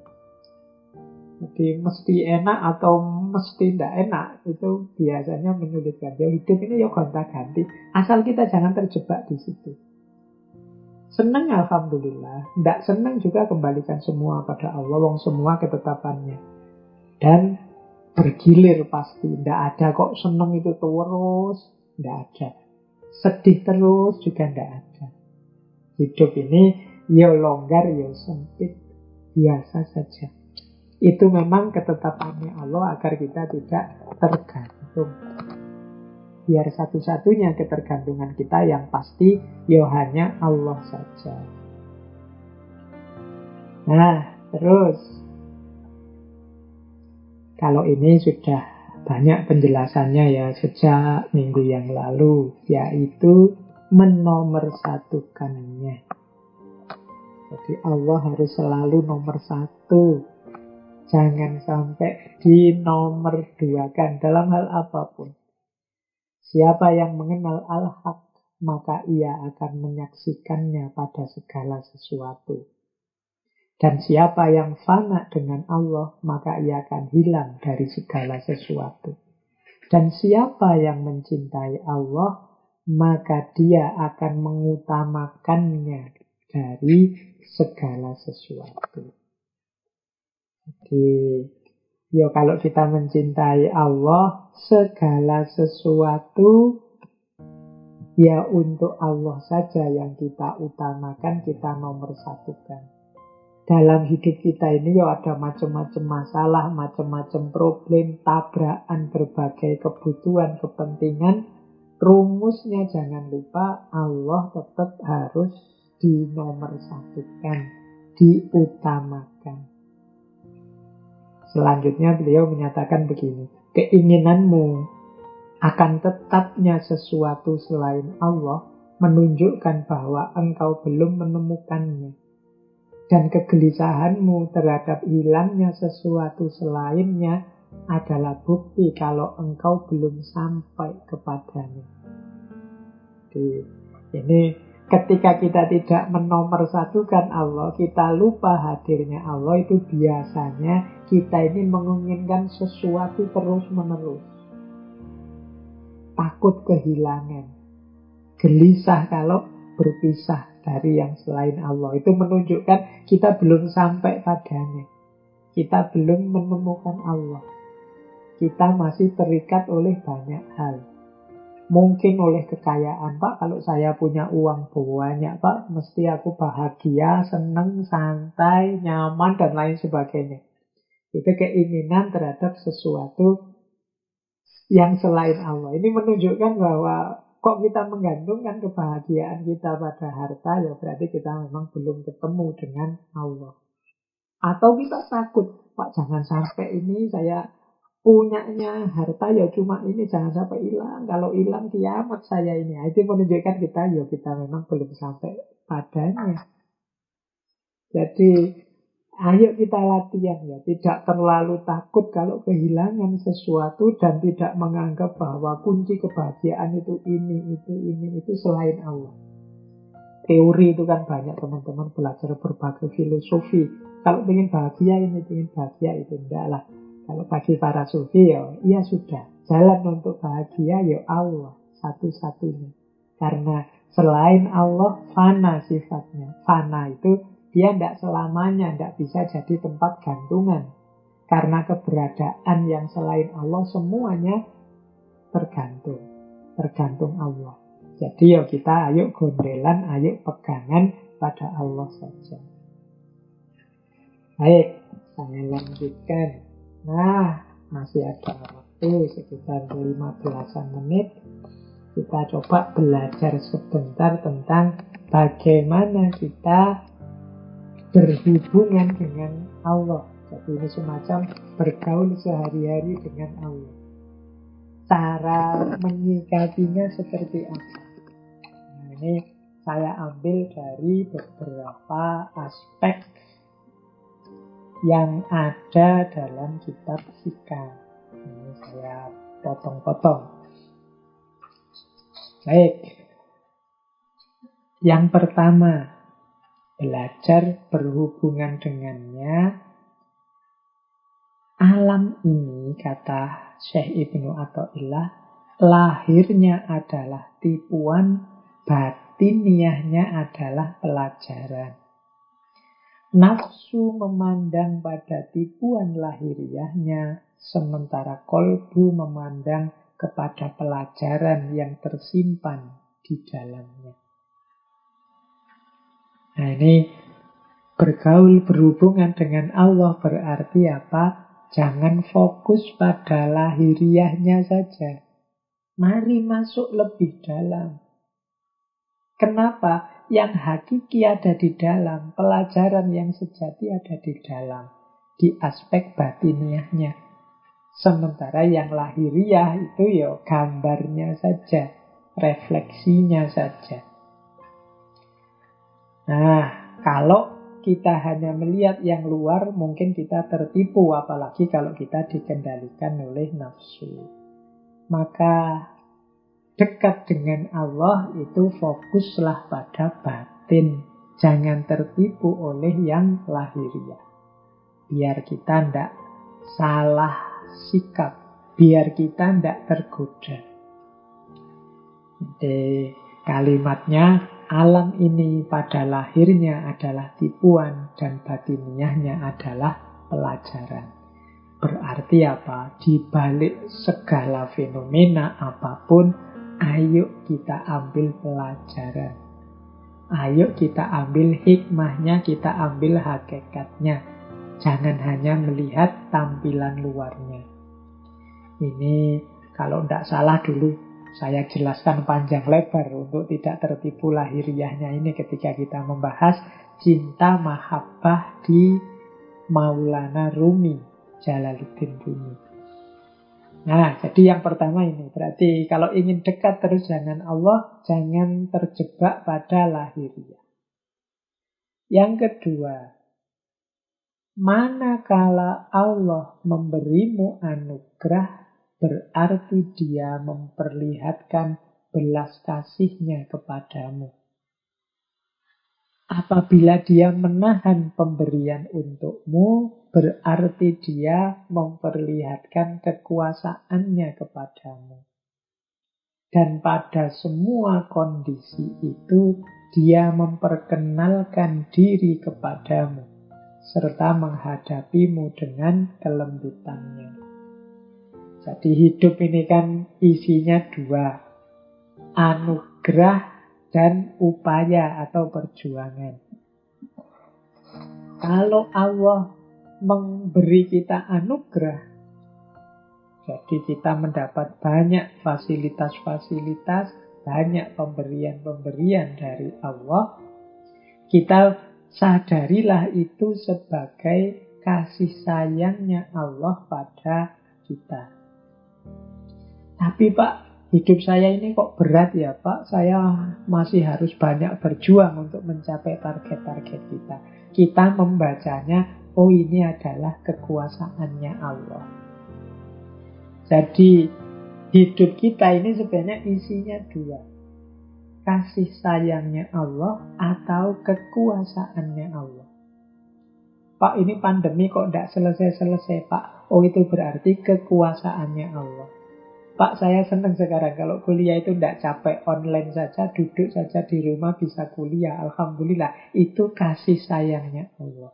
S1: Jadi mesti enak atau mesti tidak enak itu biasanya menyulitkan. Hidup ini gonta-ganti. Asal kita jangan terjebak di situ. Senang alhamdulillah, tidak senang juga kembalikan semua pada Allah. Wong semua ketetapannya. Dan bergilir pasti. Tidak ada kok senang itu terus, tidak ada. Sedih terus juga tidak ada. Hidup ini longgar, sempit, biasa saja. Itu memang ketetapannya Allah agar kita tidak tergantung. Biar satu-satunya ketergantungan kita yang pasti hanya Allah saja. Nah, terus kalau ini sudah banyak penjelasannya ya sejak minggu yang lalu, yaitu menomorsatukannya. Jadi Allah harus selalu nomor satu. Jangan sampai dinomorduakan dalam hal apapun. Siapa yang mengenal al-haq, maka ia akan menyaksikannya pada segala sesuatu. Dan siapa yang fana dengan Allah, maka ia akan hilang dari segala sesuatu. Dan siapa yang mencintai Allah, maka dia akan mengutamakannya dari segala sesuatu. Jadi, kalau kita mencintai Allah, segala sesuatu untuk Allah saja yang kita utamakan, kita nomor satukan. Dalam hidup kita ini ada macam-macam masalah, macam-macam problem, tabrakan berbagai kebutuhan, kepentingan. Rumusnya jangan lupa Allah tetap harus dinomorsatukan, diutamakan. Selanjutnya beliau menyatakan begini, keinginanmu akan tetapnya sesuatu selain Allah menunjukkan bahwa engkau belum menemukannya. Dan kegelisahanmu terhadap hilangnya sesuatu selainnya adalah bukti kalau engkau belum sampai kepadanya. Jadi, ini ketika kita tidak menomorsatukan Allah, kita lupa hadirnya Allah, itu biasanya kita ini menginginkan sesuatu terus-menerus. Takut kehilangan, gelisah kalau berpisah dari yang selain Allah. Itu menunjukkan kita belum sampai padanya. Kita belum menemukan Allah. Kita masih terikat oleh banyak hal. Mungkin oleh kekayaan, Pak, kalau saya punya uang banyak, Pak, mesti aku bahagia, senang, santai, nyaman, dan lain sebagainya. Itu keinginan terhadap sesuatu yang selain Allah. Ini menunjukkan bahwa kok kita menggantungkan kebahagiaan kita pada harta, ya berarti kita memang belum ketemu dengan Allah. Atau kita takut, Pak, jangan sampai ini saya punyanya harta ya cuma ini, jangan sampai hilang. Kalau hilang kiamat saya ini. Itu menunjukkan kita memang belum sampai padanya. Jadi ayo kita latihan ya, tidak terlalu takut kalau kehilangan sesuatu dan tidak menganggap bahwa kunci kebahagiaan itu ini, itu selain Allah. Teori itu kan banyak, teman-teman belajar berbagai filosofi. Kalau ingin bahagia ini, ingin bahagia itu, enggak lah. Kalau bagi para sufi ya, iya sudah. Jalan untuk bahagia ya Allah satu-satunya. Karena selain Allah fana sifatnya. Fana itu dia tidak selamanya, tidak bisa jadi tempat gantungan. Karena keberadaan yang selain Allah semuanya tergantung. Tergantung Allah. Jadi ya kita ayo gondelan, ayo pegangan pada Allah saja. Baik, saya lanjutkan. Nah, masih ada waktu sekitar 15 menit. Kita coba belajar sebentar tentang bagaimana kita berhubungan dengan Allah. Jadi ini semacam bergaul sehari-hari dengan Allah. Cara menyikapinya seperti apa? Nah, ini saya ambil dari beberapa aspek yang ada dalam kitab Hikam. Ini saya potong-potong. Baik. Yang pertama, belajar berhubungan dengannya. Alam ini, kata Syekh Ibnu Athaillah, lahirnya adalah tipuan, batiniahnya adalah pelajaran. Nafsu memandang pada tipuan lahiriahnya, sementara kolbu memandang kepada pelajaran yang tersimpan di dalamnya. Nah, ini bergaul berhubungan dengan Allah berarti apa? Jangan fokus pada lahiriahnya saja. Mari masuk lebih dalam. Kenapa? Yang hakiki ada di dalam, pelajaran yang sejati ada di dalam, di aspek batiniahnya. Sementara yang lahiriah itu ya gambarnya saja, refleksinya saja. Nah, kalau kita hanya melihat yang luar, mungkin kita tertipu, apalagi kalau kita dikendalikan oleh nafsu. Maka dekat dengan Allah itu fokuslah pada batin. Jangan tertipu oleh yang lahiriah. Biar kita tidak salah sikap. Biar kita tidak tergoda. Jadi kalimatnya, alam ini pada lahirnya adalah tipuan dan batiniahnya adalah pelajaran. Berarti apa? Di balik segala fenomena apapun, ayo kita ambil pelajaran. Ayo kita ambil hikmahnya, kita ambil hakikatnya. Jangan hanya melihat tampilan luarnya. Ini kalau tidak salah dulu saya jelaskan panjang lebar untuk tidak tertipu lahiriahnya ini ketika kita membahas cinta mahabbah di Maulana Rumi, Jalaluddin Rumi. Nah, jadi yang pertama ini. Berarti kalau ingin dekat terus dengan Allah, jangan terjebak pada lahiriah. Yang kedua, manakala Allah memberimu anugerah, berarti dia memperlihatkan belas kasihnya kepadamu. Apabila dia menahan pemberian untukmu, berarti dia memperlihatkan kekuasaannya kepadamu. Dan pada semua kondisi itu, dia memperkenalkan diri kepadamu, serta menghadapimu dengan kelembutannya. Jadi hidup ini kan isinya dua, anugerah dan upaya atau perjuangan. Kalau Allah memberi kita anugerah, jadi kita mendapat banyak fasilitas-fasilitas, banyak pemberian-pemberian dari Allah, kita sadarilah itu sebagai kasih sayangnya Allah pada kita. Tapi Pak, hidup saya ini kok berat ya Pak, saya masih harus banyak berjuang untuk mencapai target-target kita. Kita membacanya, oh ini adalah kekuasaannya Allah. Jadi hidup kita ini sebenarnya isinya dua, kasih sayangnya Allah atau kekuasaannya Allah. Pak, ini pandemi kok tidak selesai-selesai Pak. Oh itu berarti kekuasaannya Allah. Pak, saya senang sekarang kalau kuliah itu tidak capek, online saja, duduk saja di rumah bisa kuliah. Alhamdulillah, itu kasih sayangnya Allah.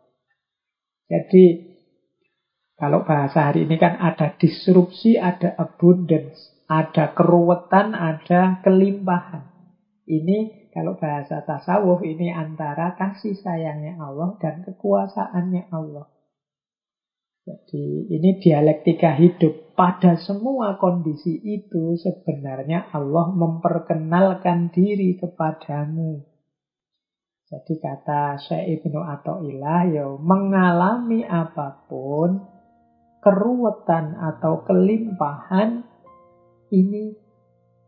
S1: Jadi, kalau bahasa hari ini kan ada disrupsi, ada abundance, ada keruwetan, ada kelimpahan. Ini kalau bahasa tasawuf ini antara kasih sayangnya Allah dan kekuasaannya Allah. Jadi ini dialektika hidup. Pada semua kondisi itu sebenarnya Allah memperkenalkan diri kepadamu. Jadi kata Syekh Ibnu Athaillah, ya mengalami apapun, keruwetan atau kelimpahan, ini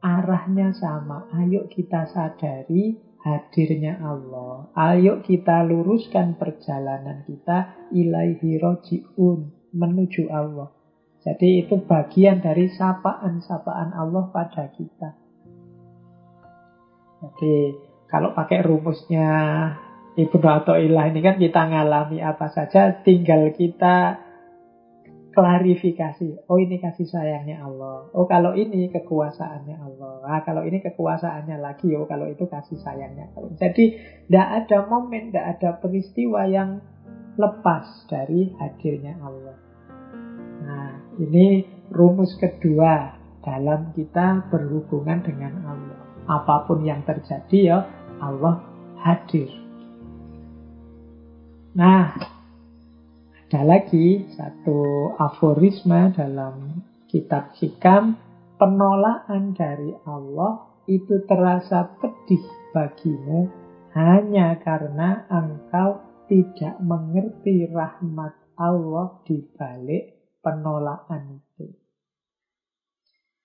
S1: arahnya sama. Ayo kita sadari hadirnya Allah. Ayo kita luruskan perjalanan kita ilaihi roji'un, menuju Allah. Jadi itu bagian dari sapaan-sapaan Allah pada kita. Jadi kalau pakai rumusnya Ibnu Athaillah ini kan kita ngalami apa saja, tinggal kita klarifikasi. Oh ini kasih sayangnya Allah. Oh kalau ini kekuasaannya Allah. Nah, kalau ini kekuasaannya lagi. Oh kalau itu kasih sayangnya Allah. Jadi tidak ada momen, tidak ada peristiwa yang lepas dari hadirnya Allah. Nah ini rumus kedua dalam kita berhubungan dengan Allah. Apapun yang terjadi ya Allah hadir. Nah, ada lagi satu aforisma dalam kitab Hikam, penolakan dari Allah itu terasa pedih bagimu hanya karena engkau tidak mengerti rahmat Allah di balik penolakan itu.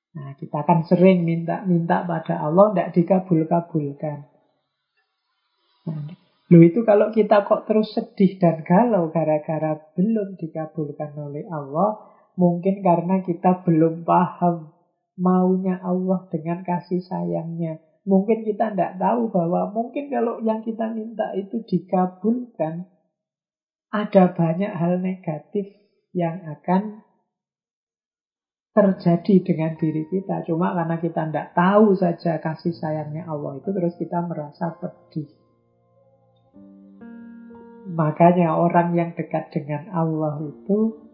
S1: Nah, kita kan sering minta-minta pada Allah, tidak dikabul-kabulkan. Loh itu kalau kita kok terus sedih dan galau gara-gara belum dikabulkan oleh Allah, mungkin karena kita belum paham maunya Allah dengan kasih sayangnya. Mungkin kita tidak tahu bahwa mungkin kalau yang kita minta itu dikabulkan, ada banyak hal negatif yang akan terjadi dengan diri kita. Cuma karena kita tidak tahu saja kasih sayangnya Allah itu, terus kita merasa pedih. Makanya orang yang dekat dengan Allah itu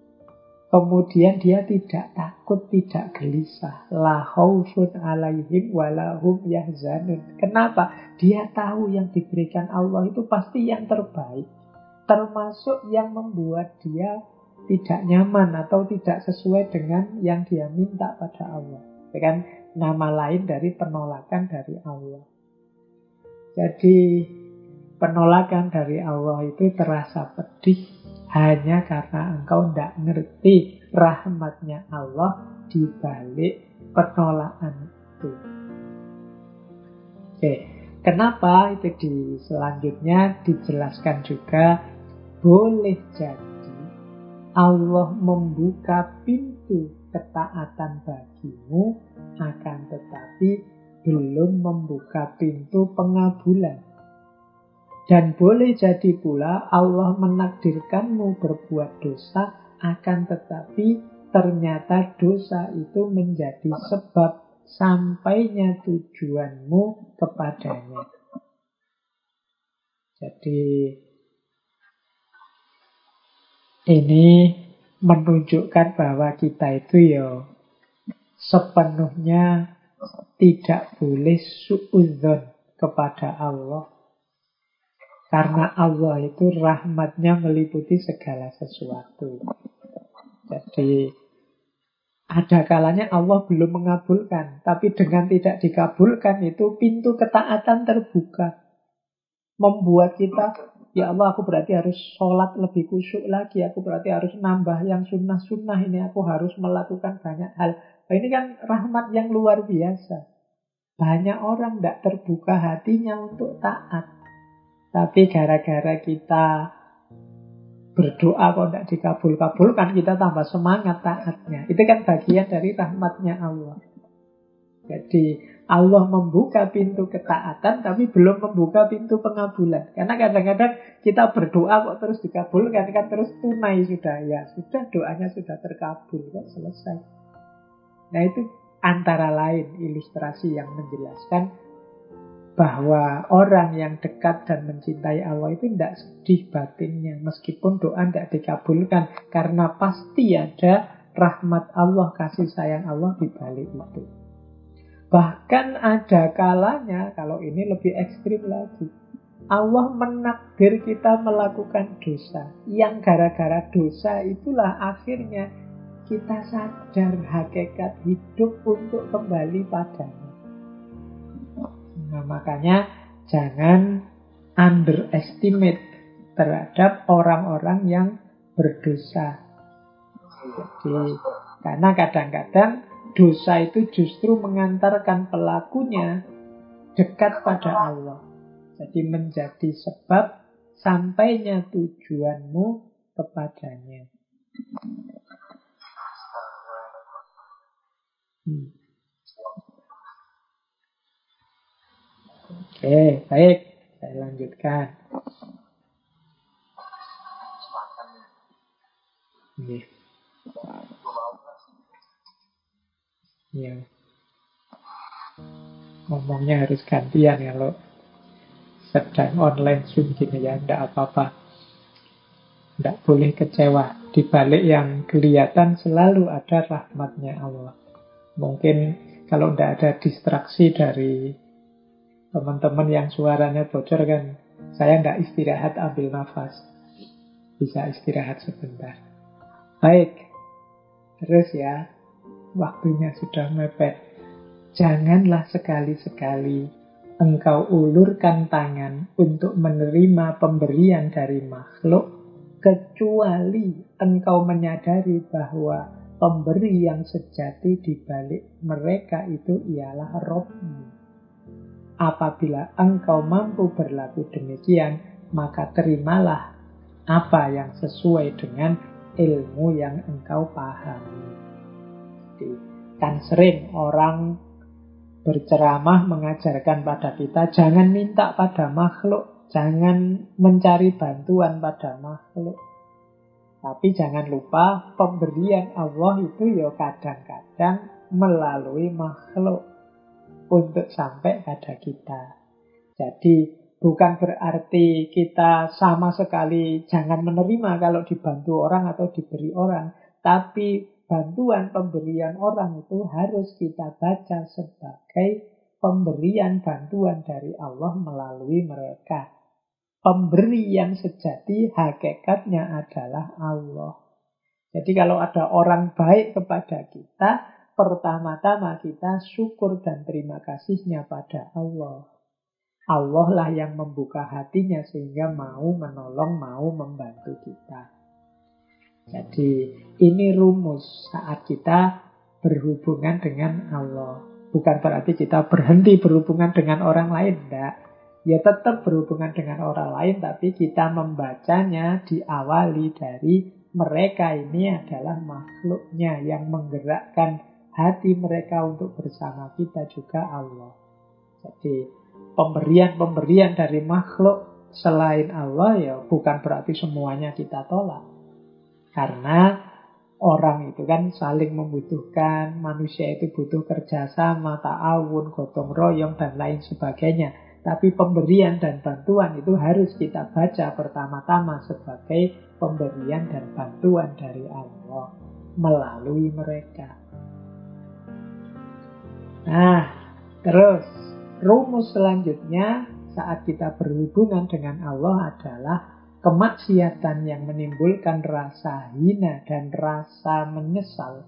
S1: kemudian dia tidak takut, tidak gelisah. La khaufun alaihim walahum yahzanun. Kenapa? Dia tahu yang diberikan Allah itu pasti yang terbaik. Termasuk yang membuat dia tidak nyaman atau tidak sesuai dengan yang dia minta pada Allah. Itu kan nama lain dari penolakan dari Allah. Jadi penolakan dari Allah itu terasa pedih hanya karena engkau tidak ngerti rahmatnya Allah di balik penolakan itu. Oke, kenapa itu di selanjutnya dijelaskan juga, boleh jadi Allah membuka pintu ketaatan bagimu, akan tetapi belum membuka pintu pengabulan. Dan boleh jadi pula Allah menakdirkanmu berbuat dosa, akan tetapi ternyata dosa itu menjadi sebab sampainya tujuanmu kepadanya. Jadi ini menunjukkan bahwa kita itu ya sepenuhnya tidak boleh suudzon kepada Allah. Karena Allah itu rahmatnya meliputi segala sesuatu. Jadi ada kalanya Allah belum mengabulkan, tapi dengan tidak dikabulkan itu pintu ketaatan terbuka. Membuat kita, ya Allah aku berarti harus sholat lebih khusyuk lagi, aku berarti harus nambah yang sunnah-sunnah ini, aku harus melakukan banyak hal. Nah, ini kan rahmat yang luar biasa. Banyak orang tidak terbuka hatinya untuk taat. Tapi gara-gara kita berdoa kok tidak dikabul-kabulkan, kita tambah semangat taatnya. Itu kan bagian dari rahmatnya Allah. Jadi Allah membuka pintu ketaatan tapi belum membuka pintu pengabulan. Karena kadang-kadang kita berdoa kok terus dikabulkan, kan terus tunai sudah. Ya sudah, doanya sudah terkabul, kok selesai. Nah itu antara lain ilustrasi yang menjelaskan bahwa orang yang dekat dan mencintai Allah itu tidak sedih batinnya meskipun doa tidak dikabulkan, karena pasti ada rahmat Allah, kasih sayang Allah di balik itu. Bahkan ada kalanya, kalau ini lebih ekstrim lagi, Allah menakdir kita melakukan dosa, yang gara-gara dosa itulah akhirnya kita sadar hakikat hidup untuk kembali padanya. Nah, makanya jangan underestimate terhadap orang-orang yang berdosa. Jadi, karena kadang-kadang dosa itu justru mengantarkan pelakunya dekat pada Allah. Jadi menjadi sebab sampainya tujuanmu kepadanya. Oke, baik. Saya lanjutkan. Ya. Ngomongnya harus gantian kalau sedang online Zoom gini ya, enggak apa-apa. Enggak boleh kecewa. Di balik yang kelihatan selalu ada rahmatnya Allah. Mungkin kalau enggak ada distraksi dari teman-teman yang suaranya bocor kan, saya enggak istirahat ambil nafas. Bisa istirahat sebentar. Baik. Terus ya, waktunya sudah mepet. Janganlah sekali-sekali engkau ulurkan tangan untuk menerima pemberian dari makhluk, kecuali engkau menyadari bahwa pemberi yang sejati di balik mereka itu ialah Rabb-Mu. Apabila engkau mampu berlaku demikian, maka terimalah apa yang sesuai dengan ilmu yang engkau pahami. Jadi, kan sering orang berceramah mengajarkan pada kita jangan minta pada makhluk, jangan mencari bantuan pada makhluk. Tapi jangan lupa pemberian Allah itu ya kadang-kadang melalui makhluk untuk sampai pada kita. Jadi bukan berarti kita sama sekali jangan menerima kalau dibantu orang atau diberi orang, tapi bantuan pemberian orang itu harus kita baca sebagai pemberian bantuan dari Allah melalui mereka. Pemberi yang sejati hakikatnya adalah Allah. Jadi kalau ada orang baik kepada kita, pertama-tama kita syukur dan terima kasihnya pada Allah. Allah lah yang membuka hatinya sehingga mau menolong, mau membantu kita. Jadi ini rumus saat kita berhubungan dengan Allah. Bukan berarti kita berhenti berhubungan dengan orang lain, enggak. Ya tetap berhubungan dengan orang lain, tapi kita membacanya diawali dari mereka ini adalah makhluknya yang menggerakkan hati mereka untuk bersama kita juga Allah. Jadi pemberian-pemberian dari makhluk selain Allah ya bukan berarti semuanya kita tolak. Karena orang itu kan saling membutuhkan, manusia itu butuh kerjasama, ta'awun, gotong royong, dan lain sebagainya. Tapi pemberian dan bantuan itu harus kita baca pertama-tama sebagai pemberian dan bantuan dari Allah melalui mereka. Nah, terus rumus selanjutnya saat kita berhubungan dengan Allah adalah kemaksiatan yang menimbulkan rasa hina dan rasa menyesal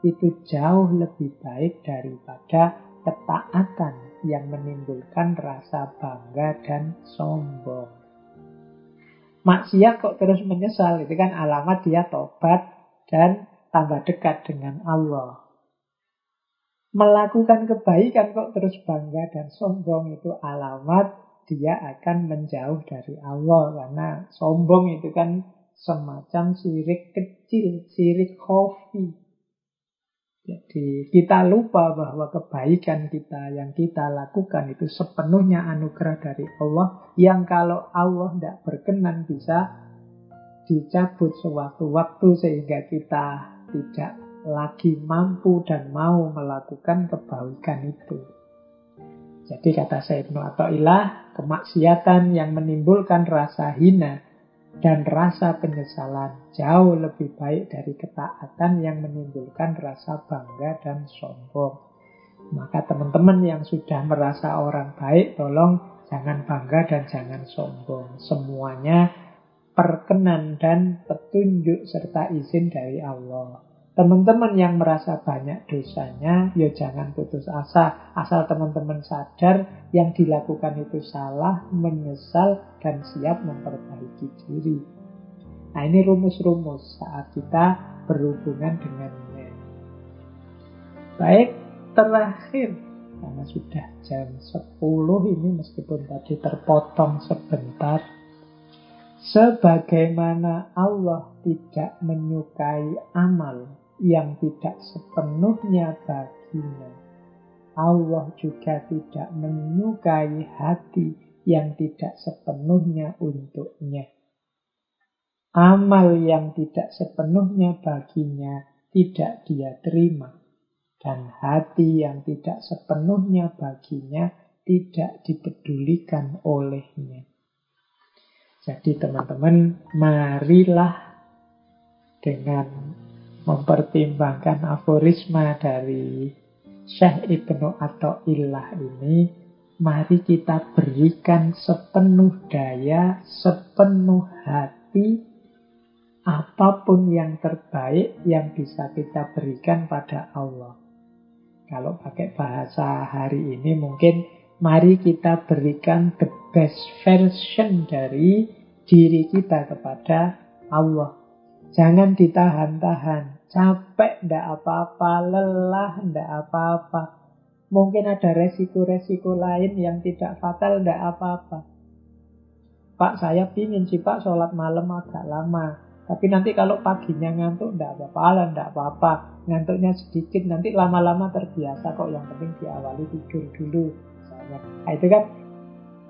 S1: itu jauh lebih baik daripada ketaatan yang menimbulkan rasa bangga dan sombong. Maksiat kok terus menyesal, itu kan alamat dia tobat dan tambah dekat dengan Allah. Melakukan kebaikan kok terus bangga dan sombong, itu alamat dia akan menjauh dari Allah. Karena sombong itu kan semacam syirik kecil, syirik khafi. Jadi kita lupa bahwa kebaikan kita yang kita lakukan itu sepenuhnya anugerah dari Allah, yang kalau Allah tidak berkenan bisa dicabut sewaktu-waktu sehingga kita tidak lagi mampu dan mau melakukan kebaikan itu. Jadi kata Syekh Ibnu Athaillah, kemaksiatan yang menimbulkan rasa hina dan rasa penyesalan jauh lebih baik dari ketaatan yang menimbulkan rasa bangga dan sombong. Maka teman-teman yang sudah merasa orang baik, tolong jangan bangga dan jangan sombong. Semuanya perkenan dan petunjuk serta izin dari Allah. Teman-teman yang merasa banyak dosanya, ya jangan putus asa. Asal teman-teman sadar yang dilakukan itu salah, menyesal, dan siap memperbaiki diri. Nah, ini rumus-rumus saat kita berhubungan dengannya. Baik, terakhir. Karena sudah jam 10 ini, meskipun tadi terpotong sebentar. Sebagaimana Allah tidak menyukai amal yang tidak sepenuhnya baginya, Allah juga tidak menyukai hati yang tidak sepenuhnya untuknya. Amal yang tidak sepenuhnya baginya tidak dia terima, dan hati yang tidak sepenuhnya baginya tidak dipedulikan olehnya. Jadi teman-teman, marilah dengan mempertimbangkan aforisma dari Syekh Ibnu Athaillah ini, mari kita berikan sepenuh daya, sepenuh hati, apapun yang terbaik yang bisa kita berikan pada Allah. Kalau pakai bahasa hari ini mungkin, mari kita berikan the best version dari diri kita kepada Allah. Jangan ditahan-tahan. Capek ndak apa-apa, lelah ndak apa-apa. Mungkin ada resiko-resiko lain yang tidak fatal, ndak apa-apa. Pak, saya pingin sih Pak sholat malam agak lama. Tapi nanti kalau paginya ngantuk ndak apa-apa, ndak apa-apa. Ngantuknya sedikit, nanti lama-lama terbiasa kok. Yang penting diawali tidur dulu. Nah, itu kan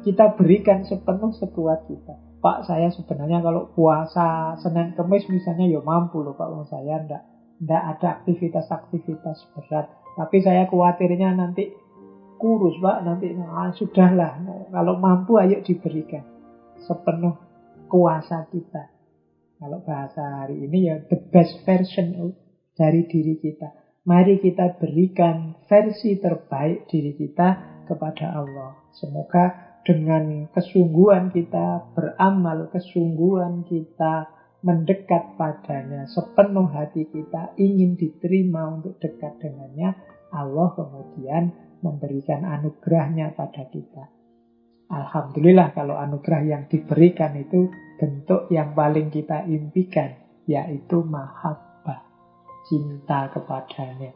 S1: kita berikan sepenuh sekuat kita. Pak, saya sebenarnya kalau puasa Senin Kemis misalnya ya mampu loh Pak. Saya ndak ada aktivitas-aktivitas berat. Tapi saya khawatirnya nanti kurus Pak. Nanti sudahlah. Kalau mampu ayo diberikan sepenuh kuasa kita. Kalau bahasa hari ini ya the best version dari diri kita. Mari kita berikan versi terbaik diri kita kepada Allah. Semoga dengan kesungguhan kita beramal, kesungguhan kita mendekat padanya, sepenuh hati kita ingin diterima untuk dekat dengannya, Allah kemudian memberikan anugerahnya pada kita. Alhamdulillah kalau anugerah yang diberikan itu bentuk yang paling kita impikan, yaitu mahabbah, cinta kepadanya.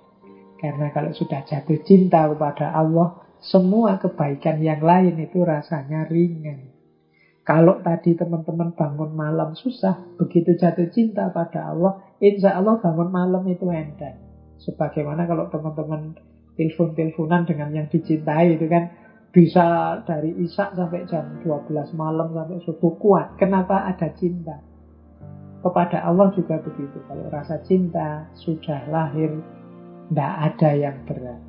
S1: Karena kalau sudah jatuh cinta kepada Allah, semua kebaikan yang lain itu rasanya ringan. Kalau tadi teman-teman bangun malam susah, begitu jatuh cinta pada Allah, insya Allah bangun malam itu enteng. Sebagaimana kalau teman-teman telepon-teleponan dengan yang dicintai itu kan bisa dari Isya sampai jam 12 malam sampai subuh kuat. Kenapa? Ada cinta. Kepada Allah juga begitu. Kalau rasa cinta sudah lahir, tidak ada yang berat.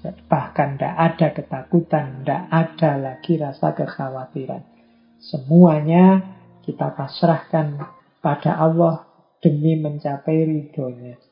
S1: Bahkan tidak ada ketakutan, tidak ada lagi rasa kekhawatiran. Semuanya kita pasrahkan pada Allah demi mencapai ridhonya.